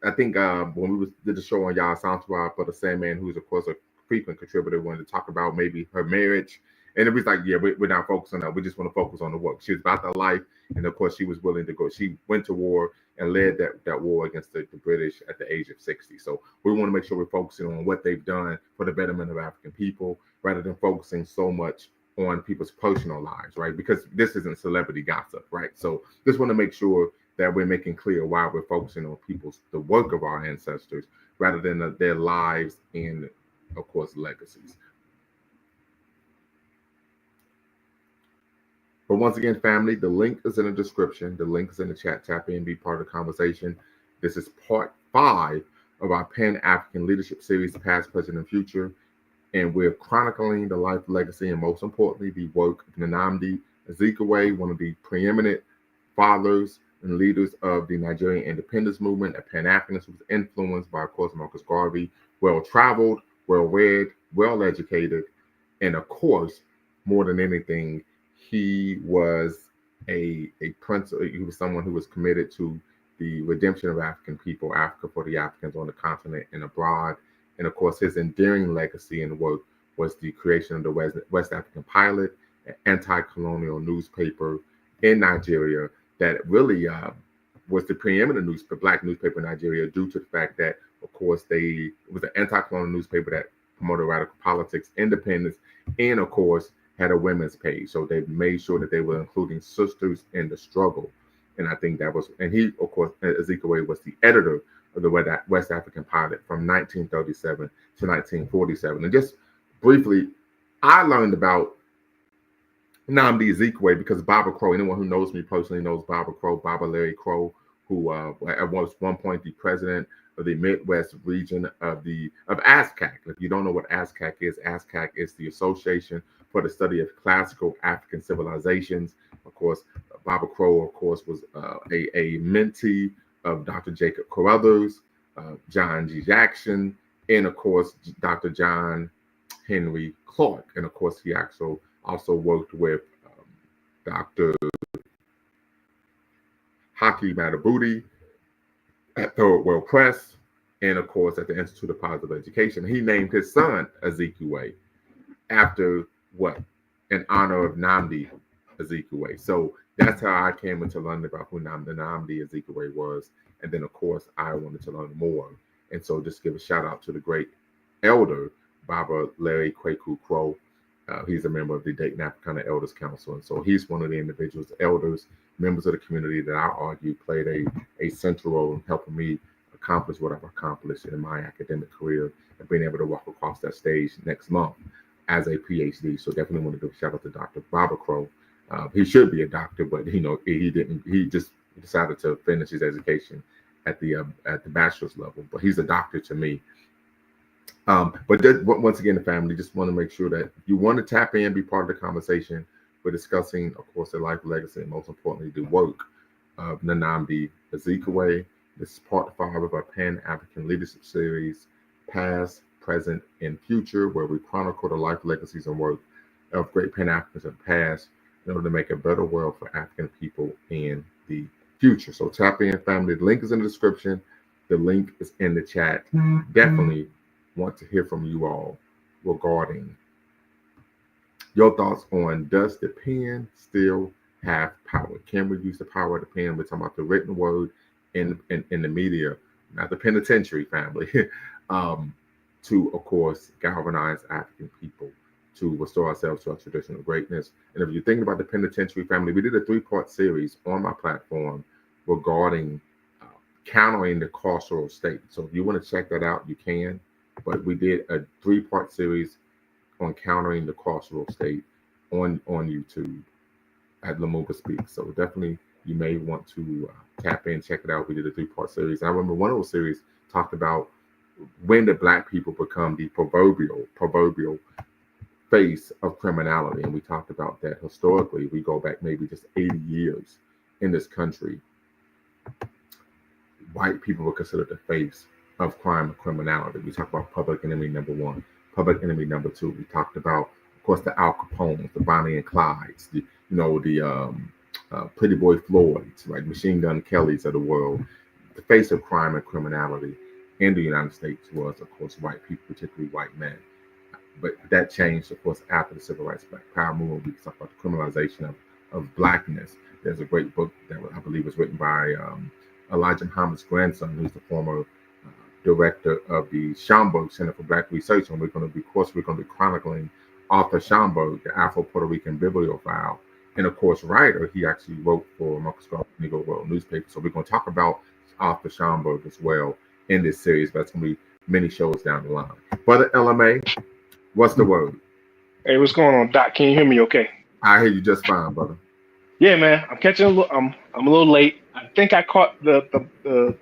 I think when we did the show on Y'all SoundCloud for the Sandman, who's of course a frequent contributor, wanted to talk about maybe her marriage, and it was like, yeah, we're not focused on that. We just want to focus on the work. She was about that life, and of course she was willing to go. She went to war and led that war against the British at the age of 60. So we want to make sure we're focusing on what they've done for the betterment of African people, rather than focusing so much on people's personal lives, right? Because this isn't celebrity gossip, right? So just want to make sure that we're making clear why we're focusing on the work of our ancestors rather than their lives and, of course, legacies. But once again, family, the link is in the description. The link is in the chat. Tap in, be part of the conversation. This is part 5 of our Pan-African Leadership Series, Past, Present, and Future. And we're chronicling the life, legacy, and most importantly, the work of Nnamdi Azikiwe, one of the preeminent fathers and leaders of the Nigerian independence movement, a Pan-Africanist who was influenced by, of course, Marcus Garvey, well-traveled, well-read, well-educated, and of course, more than anything, he was a prince. He was someone who was committed to the redemption of African people, Africa for the Africans on the continent and abroad. And of course, his enduring legacy and work was the creation of the West African Pilot, an anti-colonial newspaper in Nigeria that really was the preeminent black newspaper in Nigeria, due to the fact that, of course, it was an anti-colonial newspaper that promoted radical politics, independence, and of course, had a women's page. So they made sure that they were including sisters in the struggle. And I think that was, and he, of course, Azikiwe was the editor of the West African Pilot from 1937 to 1947. And just briefly, I learned about Nnamdi Azikiwe because Baba Crow, anyone who knows me personally knows Baba Crow, Baba Larry Crow, who was one point the president of the Midwest region of ASCAC. If you don't know what ASCAC is the Association for the Study of Classical African Civilizations. Of course, Baba Crow, of course, was a mentee of Dr. Jacob Carruthers, John G. Jackson, and of course, Dr. John Henry Clark. And of course, he also worked with Dr. Haki Madhubuti at Third World Press, and of course at the Institute of Positive Education. He named his son Azikiwe after what? In honor of Nnamdi Azikiwe. So that's how I came into learning about who Nnamdi Azikiwe was. And then of course I wanted to learn more. And so just give a shout out to the great elder, Baba Larry Kwaku Crow. He's a member of the Dayton Africana Elders Council. And so he's one of the individuals, elders, members of the community that I argue played a central role in helping me accomplish what I've accomplished in my academic career and being able to walk across that stage next month as a PhD. So definitely want to give a shout out to Dr. Baba Crow. He should be a doctor, but he didn't. He just decided to finish his education at the bachelor's level. But he's a doctor to me. But once again, the family just want to make sure that if you want to tap in, be part of the conversation. We're discussing, of course, the life, legacy, and most importantly, the work of Nnamdi Azikiwe. This is part 5 of our Pan-African Leadership Series, Past, Present, and Future, where we chronicle the life, legacies, and work of great Pan-Africans of the past in order to make a better world for African people in the future. So tap in, family. The link is in the description. The link is in the chat. Definitely want to hear from you all regarding your thoughts on, does the pen still have power? Can we use the power of the pen? We're talking about the written word in the media, not the penitentiary, family, to, of course, galvanize African people, to restore ourselves to our traditional greatness. And if you're thinking about the penitentiary, family, we did a 3-part series on my platform regarding countering the carceral state. So if you want to check that out, you can. But we did a 3-part series on countering the carceral state on YouTube at Lumumba Speaks. So definitely you may want to tap in, check it out. We did a 3-part series. And I remember one of those series talked about when did Black people become the proverbial face of criminality. And we talked about that historically. We go back maybe just 80 years in this country. White people were considered the face of crime and criminality. We talked about public enemy number 1, public enemy number 2. We talked about, of course, the Al Capones, the Bonnie and Clydes, the Pretty Boy Floyds, right, Machine Gun Kellys of the world. The face of crime and criminality in the United States was, of course, white people, particularly white men. But that changed, of course, after the Civil Rights Black Power movement. We talk about the criminalization of Blackness. There's a great book that I believe was written by Elijah Muhammad's grandson, who's the former director of the Schomburg Center for Black Research. And we're going to be chronicling Arthur Schomburg, the Afro-Puerto Rican bibliophile. And of course, writer, he actually wrote for Marcus Garvey Negro World newspaper. So we're going to talk about Arthur Schomburg as well in this series, but it's going to be many shows down the line. Brother LMA, what's the word? Hey, what's going on, Doc? Can you hear me okay? I hear you just fine, brother. Yeah, man. I'm catching a little. I'm a little late. I think I caught the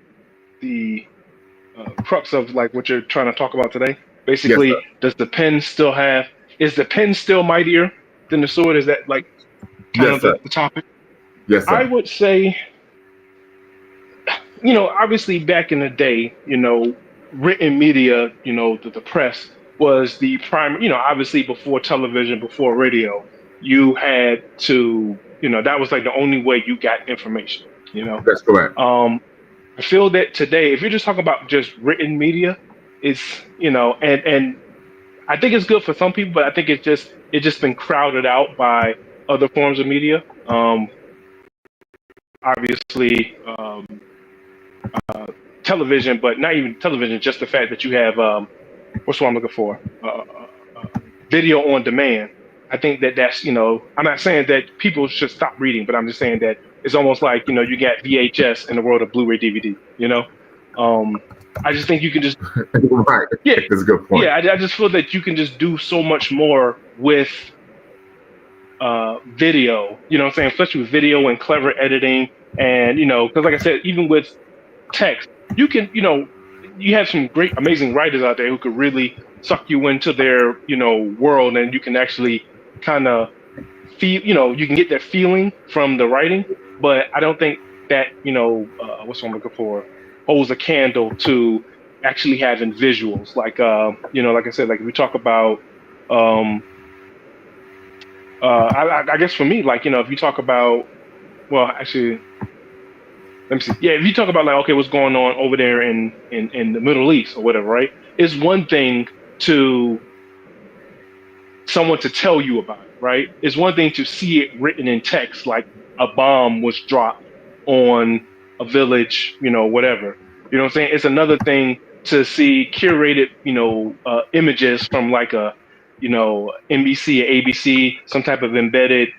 crux of like what you're trying to talk about today. Basically, yes, is the pen still mightier than the sword? Is that like kind of the topic? Yes, sir. I would say, obviously back in the day, written media, the press was the prime, obviously before television, before radio, you had to, that was like the only way you got information, That's correct. I feel that today, if you're just talking about just written media, it's, and I think it's good for some people, but I think it's just been crowded out by other forms of media. Obviously, television, but not even television, just the fact that you have, what's what I'm looking for? Video on demand. I think that that's, I'm not saying that people should stop reading, but I'm just saying that it's almost like, you got VHS in the world of Blu-ray DVD. I just think you can just, Right. yeah, That's a good point. yeah, I just feel that you can just do so much more with video, you know what I'm saying? Especially with video and clever editing. And, because like I said, even with text, you can, you have some great, amazing writers out there who could really suck you into their, world, and you can actually kind of feel, you can get that feeling from the writing. But I don't think that, what's what I'm looking for, holds a candle to actually having visuals. Like, like I said, like if we talk about, um, I guess for me, like, if you talk about, well, actually, let me see. Yeah, if you talk about like, okay, what's going on over there in the Middle East or whatever, right? It's one thing to someone to tell you about it, right? It's one thing to see it written in text, like a bomb was dropped on a village, whatever. You know what I'm saying? It's another thing to see curated, images from like a, NBC or ABC, some type of embedded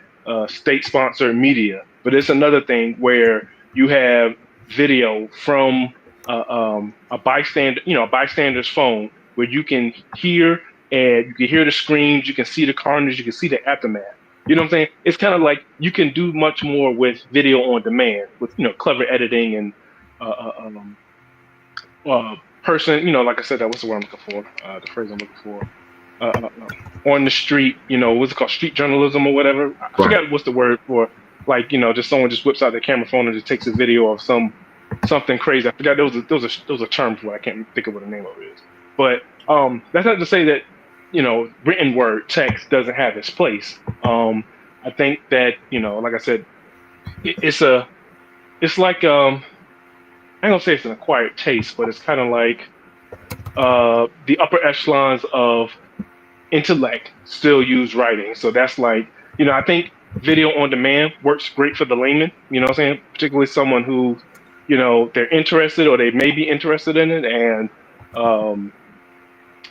state-sponsored media. But it's another thing where you have video from a bystander, a bystander's phone, where you can hear and you can hear the screams, you can see the carnage, you can see the aftermath. You know what I'm saying? It's kind of like you can do much more with video on demand, with clever editing and person. Like I said, that what's the word I'm looking for? The phrase I'm looking for. On the street, what's it called? Street journalism or whatever. I forgot what's the word for. Like just someone just whips out their camera phone and just takes a video of something crazy. I forgot there was a term for it. I can't think of what the name of it is. But that's not to say that written word text doesn't have its place. I think that like I said, it's like I ain't gonna say it's an acquired taste, but it's kind of like the upper echelons of intellect still use writing. So that's like I think video on demand works great for the layman. You know what I'm saying? Particularly someone who they're interested or they may be interested in it, and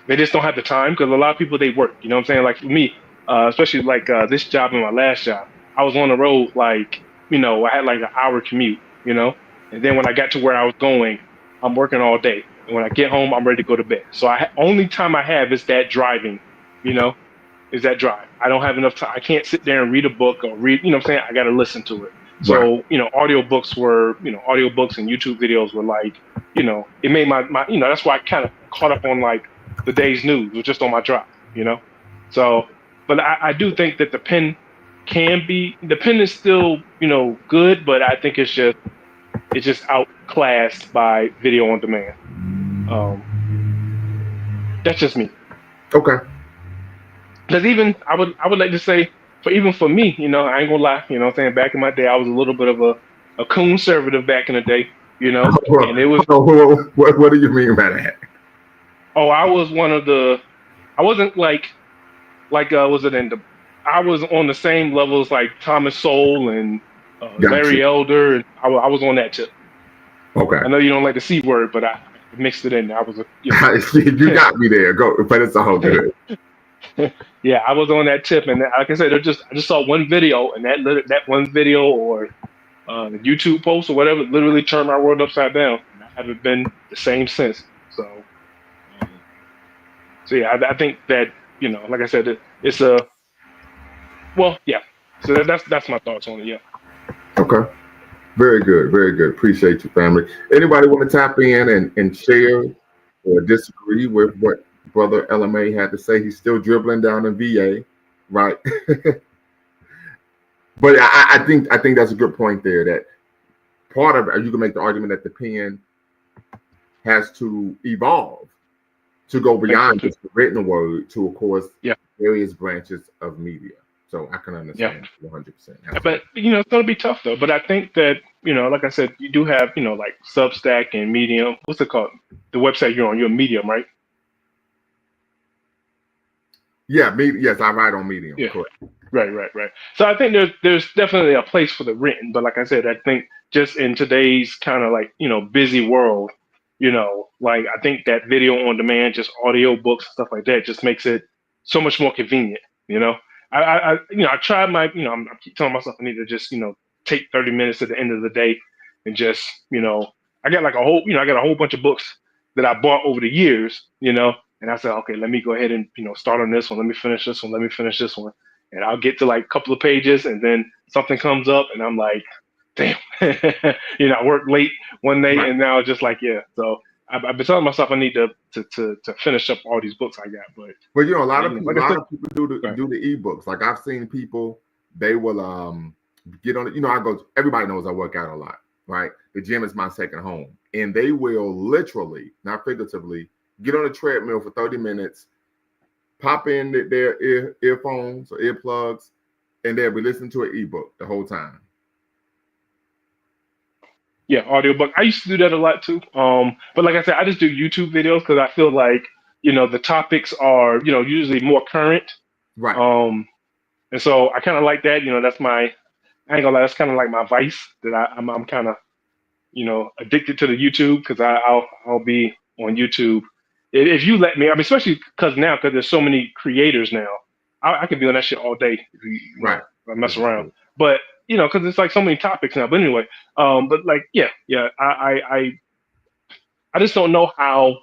they just don't have the time because a lot of people they work. You know what I'm saying? Like for me, especially like this job and my last job, I was on the road like I had like an hour commute. And then when I got to where I was going, I'm working all day. And when I get home, I'm ready to go to bed. So only time I have is that driving. Is that drive. I don't have enough time. I can't sit there and read a book or read. You know what I'm saying? I got to listen to it. So audiobooks and YouTube videos were like it made my that's why I kind of caught up on like the day's news was just on my drive, So, but I do think that the pen is still, good, but I think it's just outclassed by video on demand. That's just me. Okay. Because even I would like to say even for me, I ain't gonna lie, what I'm saying, back in my day, I was a little bit of a conservative back in the day, and it was. What do you mean by that? Oh, I was one of I wasn't like was it I was on the same level as like Thomas Sowell and Larry Elder, and I was on that tip. Okay. I know you don't like the C word, but I mixed it in. I was you got me there. Go, but it's all good. Yeah, I was on that tip, and like I said, I just saw one video, and that one video or the YouTube post or whatever literally turned my world upside down. And I haven't been the same since. So yeah, I think that like I said, it's So that's my thoughts on it. Yeah. Okay. Very good. Very good. Appreciate you, family. Anybody want to tap in and share or disagree with what Brother LMA had to say? He's still dribbling down in VA, right? But I think that's a good point there. That part of it, you can make the argument that the pen has to evolve to go beyond just the written word to, of course, various branches of media. So I can understand 100%. But it's going to be tough though. But I think that like I said, you do have like Substack and Medium. What's it called? The website you're on. You're Medium, right? Yeah, yes, I write on Medium. Yeah. Correct. Right. So I think there's definitely a place for the written, but like I said, I think just in today's kind of like busy world, like I think that video on demand, just audio books, stuff like that, just makes it so much more convenient. I tried my, I keep telling myself I need to just, take 30 minutes at the end of the day and just, I got like I got a whole bunch of books that I bought over the years, and I said, okay, let me go ahead and, start on this one. Let me finish this one. Let me finish this one. And I'll get to like a couple of pages and then something comes up and I'm like, damn, I worked late one night Right. and now just like, yeah. So I've been telling myself I need to finish up all these books I got, but a lot of people, like I said, do the ebooks. Like I've seen people, they will get on it. Everybody knows I work out a lot, right? The gym is my second home, and they will literally, not figuratively, get on a treadmill for 30 minutes, pop in their earphones or earplugs, and they'll be listening to an ebook the whole time. Yeah, audiobook. I used to do that a lot too. But like I said, I just do YouTube videos because I feel like, the topics are, usually more current. Right. And so I kind of like that. That's I ain't gonna lie, that's kind of like my vice that I'm kind of, addicted to the YouTube because I'll be on YouTube. If you let me, I mean, especially because there's so many creators now, I could be on that shit all day if Right. if I mess around. But because it's like so many topics now. But anyway, but like I just don't know how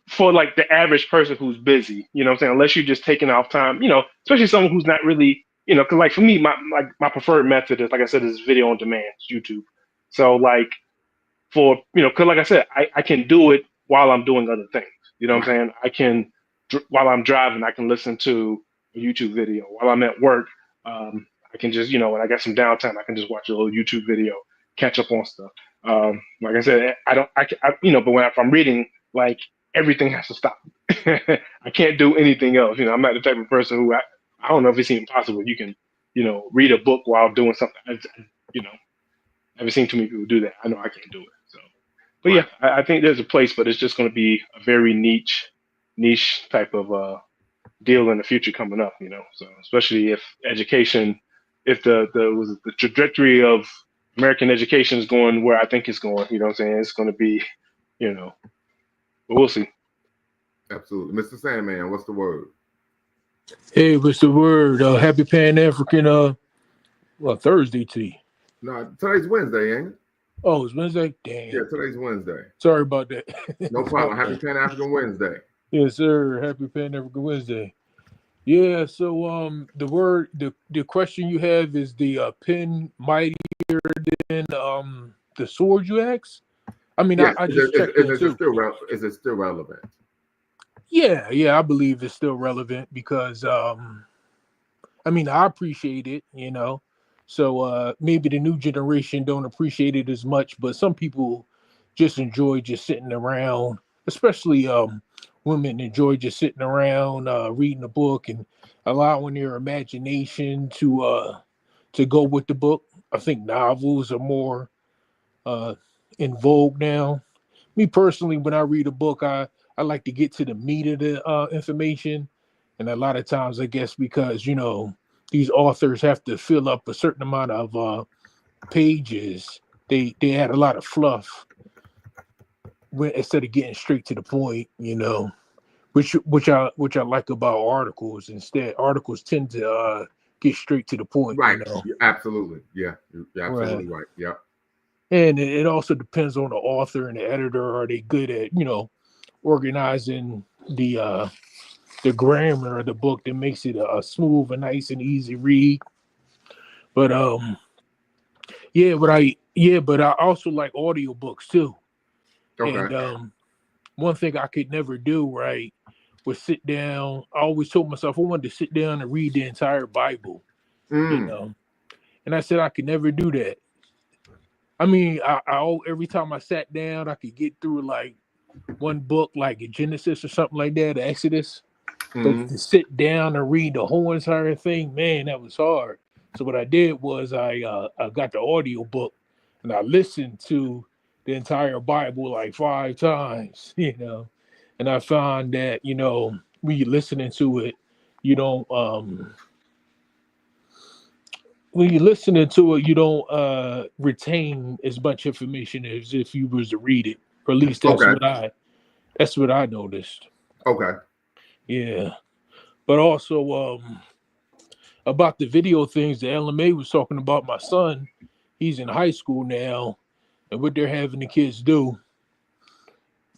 for like the average person who's busy, you know what I'm saying, unless you're just taking off time, especially someone who's not really, because like for me, my preferred method is, like I said, is video on demand, it's YouTube. So like for, because like I said, I can do it while I'm doing other things. You know what I'm saying? I can, while I'm driving, I can listen to a YouTube video. While I'm at work, I can just, when I got some downtime, I can just watch a little YouTube video, catch up on stuff. Like I said, but if I'm reading, like everything has to stop. I can't do anything else. I'm not the type of person who I don't know if it's even possible you can, read a book while doing something. I haven't seen too many people do that. I know I can't do it. So, but yeah, I think there's a place, but it's just going to be a very niche type of deal in the future coming up. So especially if education, if the trajectory of American education is going where I think it's going, you know what I'm saying? It's going to be, but we'll see. Absolutely. Mr. Sandman, what's the word? Hey, what's the word? Happy Pan-African Thursday to you. No, today's Wednesday, ain't it? Oh, it's Wednesday? Damn. Yeah, today's Wednesday. Sorry about that. No problem. Happy Pan-African Wednesday. Yes, sir. Happy Pan-African Wednesday. Yeah, so the question you have is the pen mightier than the sword you asked? I mean, yes. I just checked that too. Is it still relevant? Yeah, I believe it's still relevant because I appreciate it, So maybe the new generation don't appreciate it as much, but some people just enjoy just sitting around, especially women enjoy just sitting around reading a book and allowing their imagination to go with the book. I think novels are more in vogue now. Me personally, when I read a book, I like to get to the meat of the information. And a lot of times, I guess, because, these authors have to fill up a certain amount of pages, they add a lot of fluff instead of getting straight to the point, which I like about articles. Instead, articles tend to get straight to the point. Right. Absolutely. Yeah. You're absolutely right. Yeah. And it also depends on the author and the editor. Are they good at, organizing the grammar of the book that makes it a smooth and nice and easy read? But I also like audiobooks too. Okay. And one thing I could never do, right, was sit down. I always told myself I wanted to sit down and read the entire Bible, And I said I could never do that. I mean, I every time I sat down, I could get through like one book, like a Genesis or something like that, Exodus. But to sit down and read the whole entire thing, man, that was hard. So what I did was I got the audio book and I listened to the entire Bible like 5 times, And I found that, when you're listening to it, you don't when you're listening to it, you don't retain as much information as if you was to read it. Or at least that's what I noticed. Okay. Yeah. But also about the video things that LMA was talking about. My son, he's in high school now, and what they're having the kids do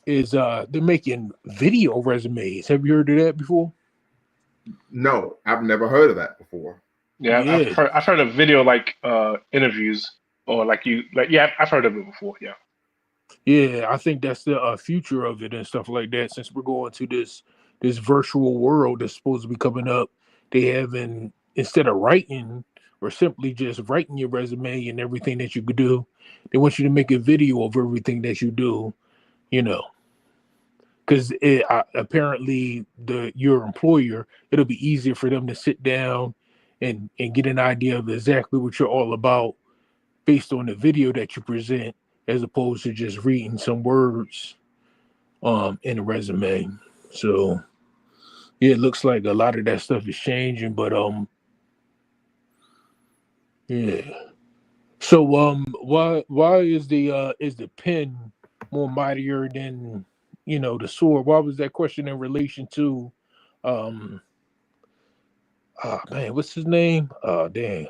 is they're making video resumes. Have you heard of that before? No, I've never heard of that before. Yeah, Yeah. I've heard of video like interviews or I've heard of it before. Yeah. Yeah, I think that's the future of it and stuff like that. Since we're going to this virtual world that's supposed to be coming up, they haven't, instead of writing or simply just writing your resume and everything that you could do, they want you to make a video of everything that you do. You know, because apparently your employer, it'll be easier for them to sit down and get an idea of exactly what you're all about based on the video that you present, as opposed to just reading some words in a resume. So yeah, it looks like a lot of that stuff is changing, but yeah. So why is the pen more mightier than the sword? Why was that question in relation to man, what's his name? Damn.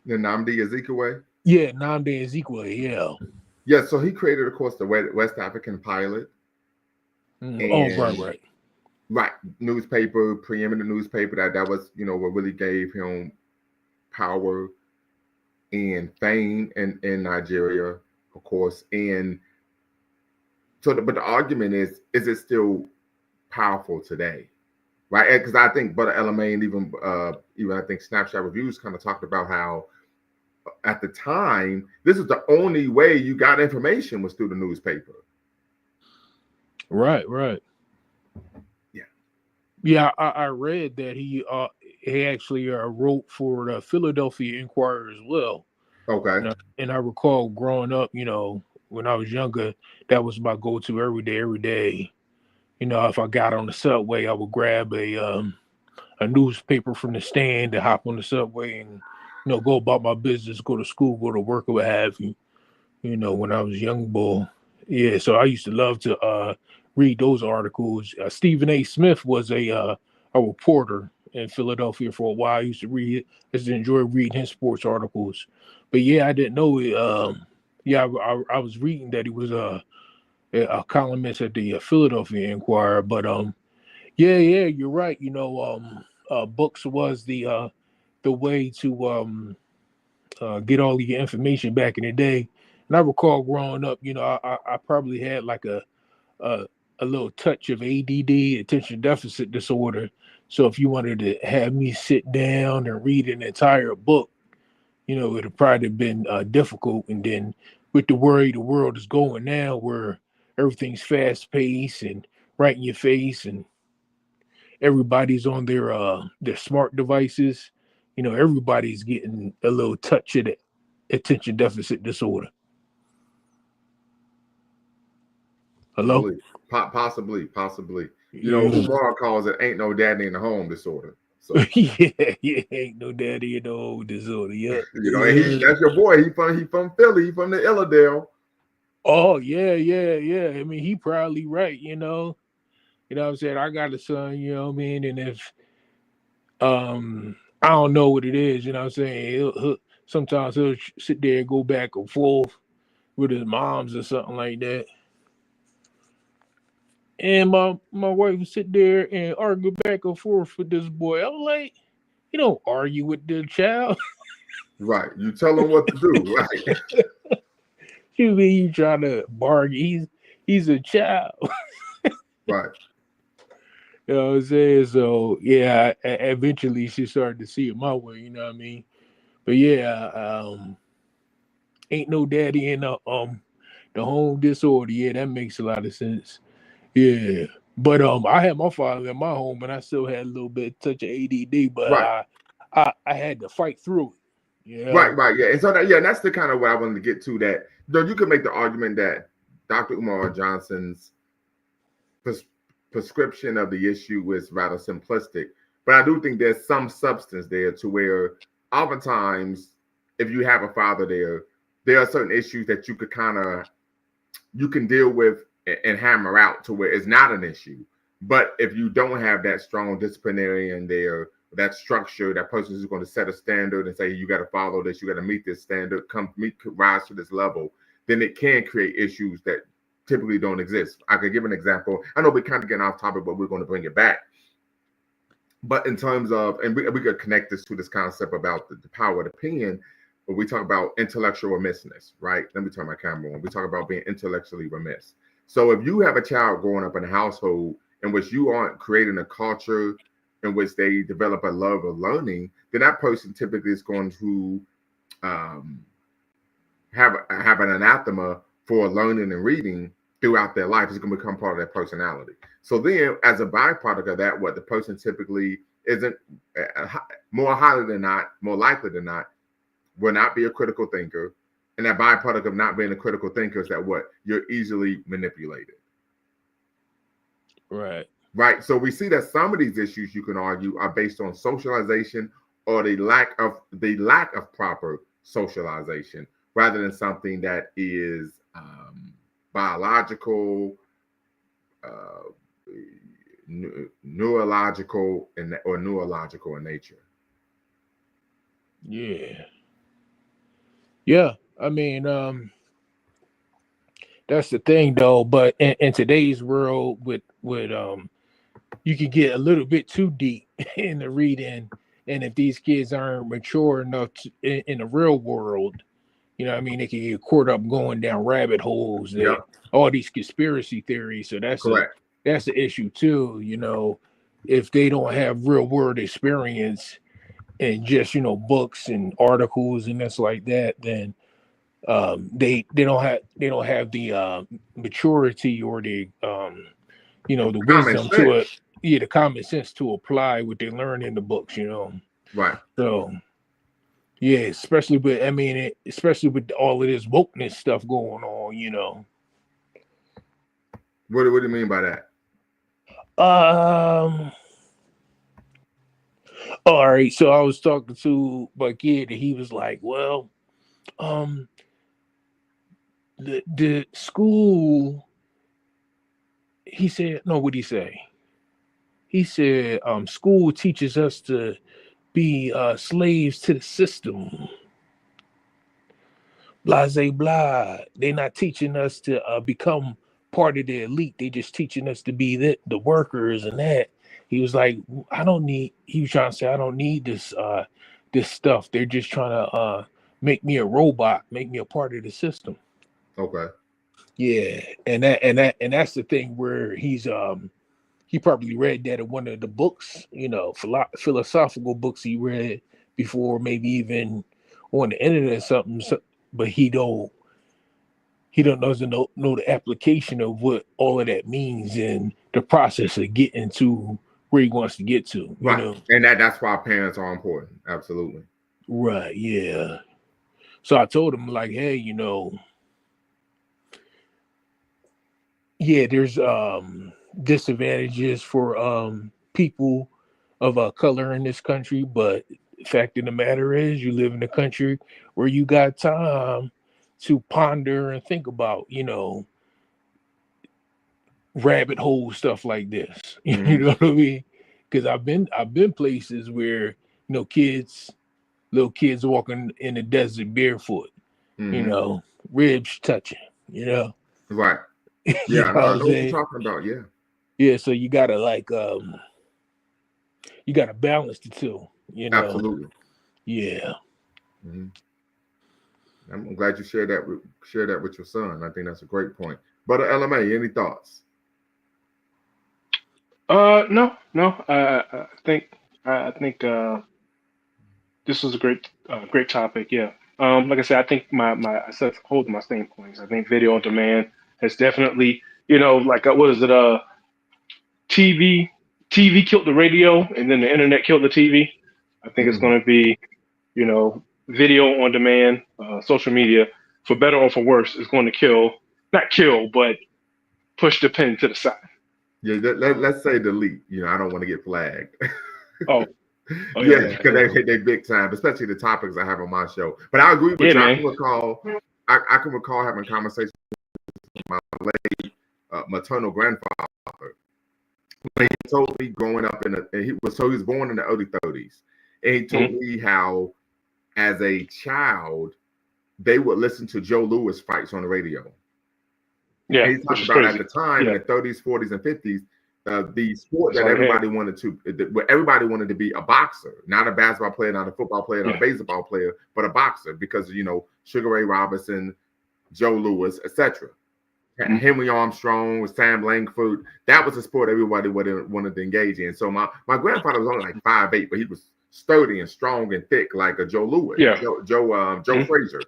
Nnamdi Azikiwe. Yeah, Nnamdi Azikiwe, yeah. Yeah, so he created, of course, the West African pilot. Oh, right. Right, newspaper, preeminent newspaper. That was, what really gave him power and fame in Nigeria, of course. And so, but the argument is it still powerful today? Right, because I think Brother LMA and even I think Snapchat Reviews kind of talked about how at the time this is the only way you got information was through the newspaper. Right. Yeah, I read that he actually wrote for the Philadelphia Inquirer as well. Okay. And I recall growing up, when I was younger, that was my go-to every day. If I got on the subway, I would grab a newspaper from the stand and hop on the subway and go about my business, go to school, go to work, or what have you. When I was a young boy. Yeah, so I used to love to read those articles. Stephen A. Smith was a reporter in Philadelphia for a while. I used to enjoy reading his sports articles. But yeah, I didn't know it. I was reading that he was a columnist at the Philadelphia Inquirer. But yeah, you're right. Books was the way to get all your information back in the day. And I recall growing up, I probably had like a little touch of ADD, attention deficit disorder. So if you wanted to have me sit down and read an entire book, it'd have probably been difficult. And then with the way the world is going now, where everything's fast paced and right in your face, and everybody's on their smart devices, everybody's getting a little touch of that attention deficit disorder. Hello? Possibly. Umar calls it "ain't no daddy in the home" disorder. So yeah, ain't no daddy in the home disorder. Yeah, and that's your boy. He from Philly. He from the Illidale. Oh yeah. I mean, he probably right. You know what I'm saying? I got a son. You know what I mean? And if I don't know what it is. You know what I'm saying? Sometimes he'll sit there and go back and forth with his moms or something like that. And my wife would sit there and argue back and forth with this boy. I'm like, you don't argue with the child. Right. You tell him what to do. Right. You mean you trying to bargain? He's a child. Right. You know what I'm saying? So yeah, eventually she started to see it my way. You know what I mean? But yeah, ain't no daddy in the home disorder. Yeah, that makes a lot of sense. Yeah, but I had my father in my home, and I still had a little bit touch of ADD, but right. I had to fight through it. Yeah. Right. Yeah, and so that's the kind of what I wanted to get to. That you could make the argument that Dr. Umar Johnson's prescription of the issue is rather simplistic, but I do think there's some substance there to where oftentimes, if you have a father there are certain issues that you could you can deal with and hammer out to where it's not an issue. But if you don't have that strong disciplinarian there, that structure, that person who's going to set a standard and say, you got to follow this, you got to meet this standard, rise to this level, then it can create issues that typically don't exist. I could give an example. I know we're kind of getting off topic, but we're going to bring it back. But in terms of, and we could connect this to this concept about the power of the pen, but we talk about intellectual remissness, right? Let me turn my camera on. We talk about being intellectually remiss. So if you have a child growing up in a household in which you aren't creating a culture in which they develop a love of learning, then that person typically is going to have an anathema for learning and reading throughout their life. It's going to become part of their personality. So then, as a byproduct of that, what the person typically isn't, more likely than not, will not be a critical thinker. And that byproduct of not being a critical thinker is that what? You're easily manipulated. Right. Right. So we see that some of these issues, you can argue, are based on socialization or the lack of proper socialization, rather than something that is biological, neurological, or neurological in nature. Yeah. Yeah. I mean, that's the thing though. But in today's world, with you can get a little bit too deep in the reading, and if these kids aren't mature enough in the real world, you know what I mean, they can get caught up going down rabbit holes that all these conspiracy theories. So that's correct. That's the issue too. You know, if they don't have real world experience and just, you know, books and articles and that's like that, then they don't have the maturity or the you know, the wisdom to it. Yeah, the common sense to apply what they learn in the books, you know. Right. So yeah, especially with especially with all of this wokeness stuff going on, you know. What do you mean by that? All right. So I was talking to my kid and he was like, well, the school, he said, no, what'd he say? He said, school teaches us to be slaves to the system. Blase blah. They're not teaching us to become part of the elite. They just teaching us to be the workers and that. He was like, he was trying to say, I don't need this this stuff. They're just trying to make me a robot, make me a part of the system. Okay. Yeah, and that's the thing where he's he probably read that in one of the books, you know, philosophical books he read before, maybe even on the internet or something. But he don't know the application of what all of that means and the process of getting to where he wants to get to. Right. You know? And that's why parents are important. Absolutely. Right. Yeah. So I told him, like, hey, you know, yeah, there's disadvantages for people of color in this country, but the fact of the matter is you live in a country where you got time to ponder and think about, you know, rabbit hole stuff like this. Mm-hmm. You know what I mean? Because I've been places where, you know, little kids walking in the desert barefoot, Mm-hmm. you know, ribs touching, you know. Right. You Yeah, know I know what you're talking about. Yeah. Yeah, so you gotta you gotta balance the two, you know. Absolutely. Yeah. Mm-hmm. I'm glad you shared that with your son. I think that's a great point. But LMA, any thoughts? No. I think this was a great topic. Yeah. Like I said, I think I said holding my same points. I think video on demand has definitely, you know, like what is it? TV killed the radio, and then the internet killed the TV. I think it's going to be, you know, video on demand, social media, for better or for worse, is going to not kill, but push the pen to the side. Yeah, let's say delete. You know, I don't want to get flagged. Oh yeah, because they big time, especially the topics I have on my show. But I agree with you. Man. I can recall having conversations with my late maternal grandfather, told me growing up he was born in the early 30s, and he told me how, as a child, they would listen to Joe Louis fights on the radio. Yeah, and he talked about at the time in the 30s, 40s, and 50s, the sport that everybody wanted to be a boxer, not a basketball player, not a football player, not a baseball player, but a boxer, because Sugar Ray Robinson, Joe Louis, etc. Henry Armstrong, Sam Langford. That was a sport everybody wanted to engage in. So my grandfather was only like 5'8", but he was sturdy and strong and thick like a Joe Louis, Joe Frazier.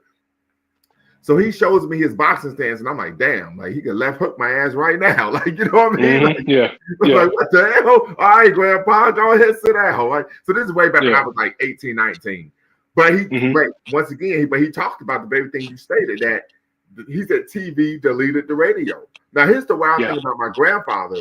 So he shows me his boxing stance, and I'm like, damn, like he could left hook my ass right now. Like, you know what I mean? Like, like, what the hell? All right, Grandpa, go ahead, sit down. Right? So this is way back when I was like 18, 19. But once again, he talked about the very thing you stated, that he said TV deleted the radio. Now, here's the wild thing about my grandfather.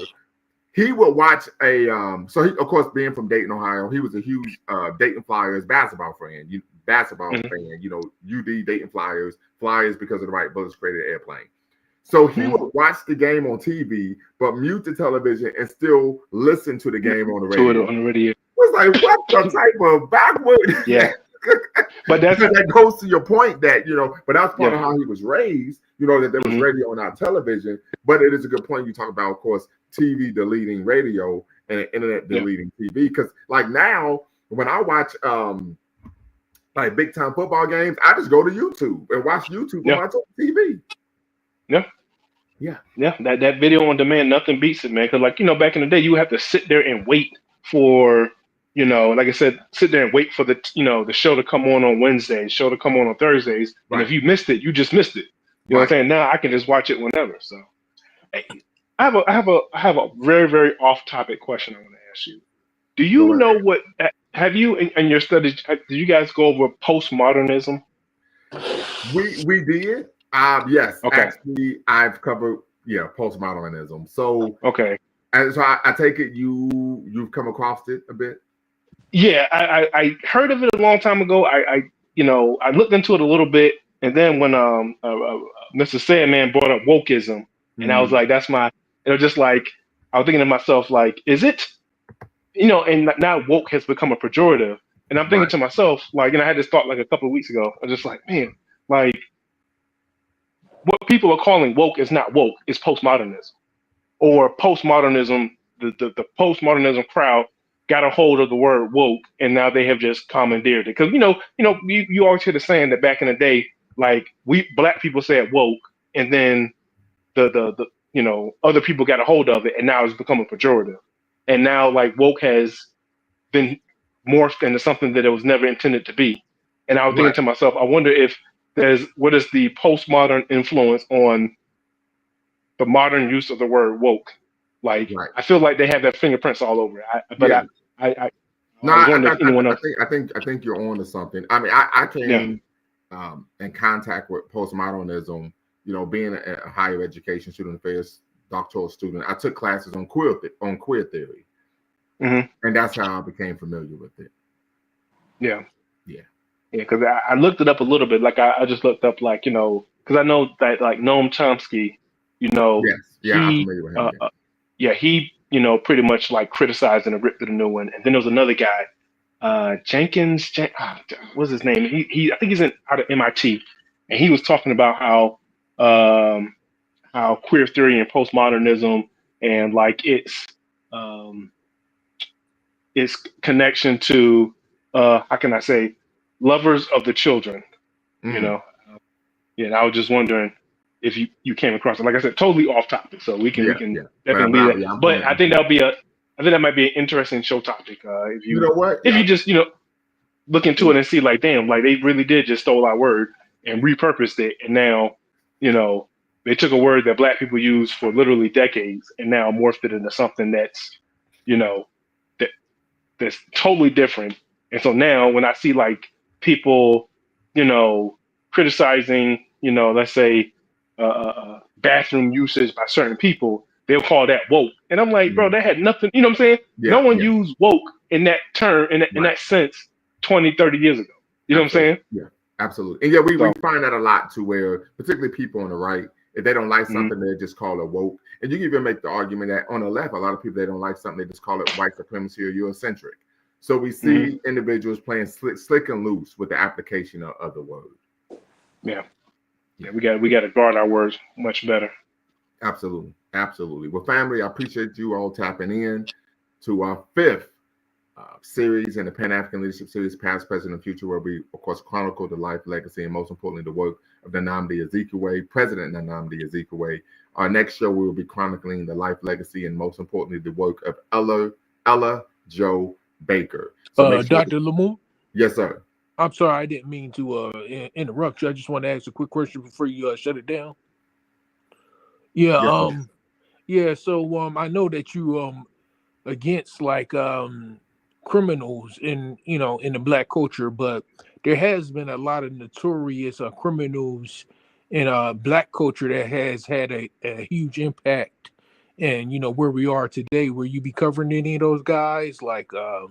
He would watch so he, of course, being from Dayton, Ohio, he was a huge Dayton Flyers basketball fan. UD Dayton Flyers because of the Wright Brothers created an airplane. So he would watch the game on TV, but mute the television and still listen to the game on the radio. It was like, what the type of backward? Yeah. But that goes to your point that, but that's part of how he was raised, that there was radio and not television. But it is a good point you talk about, of course, TV deleting radio and internet deleting TV. Because like now, when I watch like big time football games, I just go to YouTube and watch YouTube on my TV. That video on demand, nothing beats it, man. Because back in the day, you would have to sit there and wait for, like I said, sit there and wait for the show to come on Wednesdays, show to come on Thursdays. And if you missed it, you just missed it. You know what I'm saying? Now I can just watch it whenever. So hey, I have a very, very off topic question I want to ask you. Do you know what? Have you in your studies? Did you guys go over postmodernism? We did. Yes. Okay. Actually, I've covered postmodernism. So and so I take it you've come across it a bit. Yeah, I heard of it a long time ago. I looked into it a little bit, and then when Mr. Sandman brought up wokeism, and I was like, it was just like I was thinking to myself, like, is it? And now woke has become a pejorative. And I'm thinking to myself, like, and I had this thought like a couple of weeks ago. I was just like, man, like, what people are calling woke is not woke, it's postmodernism. Or postmodernism, the postmodernism crowd got a hold of the word woke, and now they have just commandeered it. Because, you always hear the saying that back in the day, like, we black people said woke, and then the other people got a hold of it, and now it's become a pejorative. And now, like, woke has been morphed into something that it was never intended to be. And I was thinking to myself, I wonder if what is the postmodern influence on the modern use of the word woke? Like, I feel like they have their fingerprints all over it. I think you're on to something. I mean, I came in contact with postmodernism, being a higher education student affairs doctoral student. I took classes on queer theory, and that's how I became familiar with it. Because I looked it up a little bit. Like I just looked up, like, because I know that, like, Noam Chomsky, I'm familiar with him. He pretty much like criticized and ripped through the new one. And then there was another guy, Jenkins. What's his name? I think he's out of MIT, and he was talking about how queer theory and postmodernism and like its connection to how can I say, lovers of the children, and I was just wondering if you came across it. Like I said, totally off topic, so we can definitely leave that. But I think that might be an interesting show topic. If you just look into it and see, like, damn, like they really did just stole our word and repurposed it, and now they took a word that black people use for literally decades and now morphed it into something that's that's totally different. And so now when I see, like, people criticizing let's say bathroom usage by certain people, they'll call that woke, and I'm like, bro, that had nothing, what I'm saying? No one used woke in that term, in that sense 20, 30 years ago. What I'm saying? Yeah, absolutely. And we find that a lot, to where particularly people on the right, If they don't like something, they just call it woke. And you can even make the argument that on the left, a lot of people, they don't like something, they just call it white supremacy or Eurocentric. So we see individuals playing slick and loose with the application of the word. Yeah, we got to guard our words much better. Absolutely. Well, family, I appreciate you all tapping in to our 5th series in the Pan-African Leadership Series, Past, Present, and Future, where we, of course, chronicle the life, legacy, and most importantly, the work of Nnamdi Azikiwe, President Nnamdi Azikiwe. Our next show, we will be chronicling the life, legacy, and most importantly, the work of Ella Jo Baker. So Dr. Lamont? Yes, sir. I'm sorry, I didn't mean to interrupt you. I just want to ask a quick question before you shut it down. Yeah, Yes, so I know that you against like criminals in the Black culture, but there has been a lot of notorious criminals in Black culture that has had a huge impact, and where we are today. Will you be covering any of those guys, like I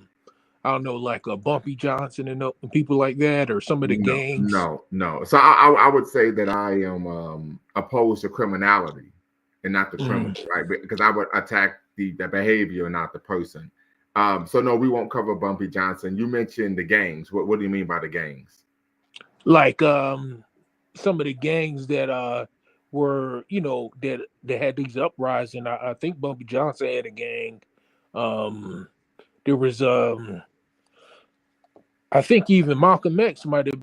don't know, like Bumpy Johnson and people like that, or some of the gangs? No. So I would say that I am opposed to criminality and not the criminal, right? Because I would attack the behavior, not the person. So no, we won't cover Bumpy Johnson. You mentioned the gangs. What do you mean by the gangs? Like some of the gangs that were, that had these uprisings. I think Bumpy Johnson had a gang. There was I think even Malcolm X might have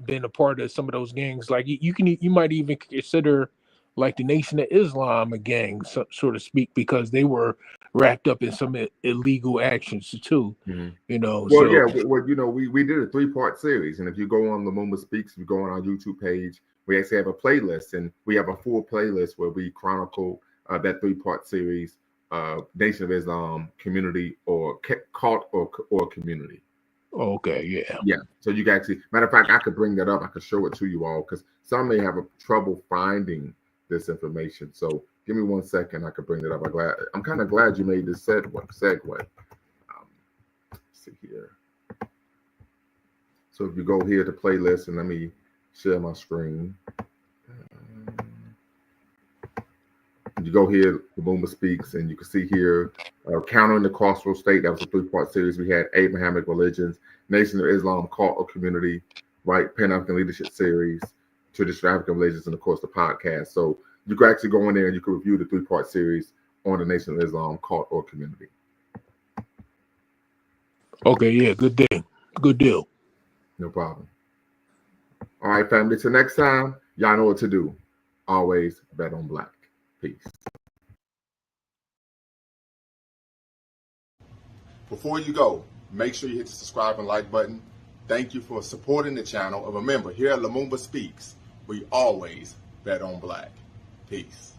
been a part of some of those gangs. Like you might even consider like the Nation of Islam a gang, so to speak, because they were wrapped up in some illegal actions too. Well, so yeah. Well, we did a 3-part series, and if you go on Lumumba Speaks, if you go on our YouTube page, we actually have a playlist, and we have a full playlist where we chronicle that 3-part series, Nation of Islam, community, or cult, or community. Okay, yeah. So you can actually, matter of fact, I could bring that up. I could show it to you all because some may have a trouble finding this information. So give me 1 second. I could bring it up. I'm kind of glad you made this segue. Let's see here. So if you go here to playlist, and let me share my screen. You go here, Lumumba Speaks, and you can see here, Countering the Carceral State. That was a 3-part series. We had Abrahamic Religions, Nation of Islam, Cult or Community, right? Pan-African Leadership Series, Traditional African Religions, and of course the podcast. So you can actually go in there and you can review the 3-part series on the Nation of Islam, Cult or Community. Okay, yeah, good deal. No problem. All right, family. Till next time, y'all know what to do. Always bet on Black. Peace. Before you go, make sure you hit the subscribe and like button. Thank you for supporting the channel. And remember, here at Lumumba Speaks, we always bet on Black. Peace.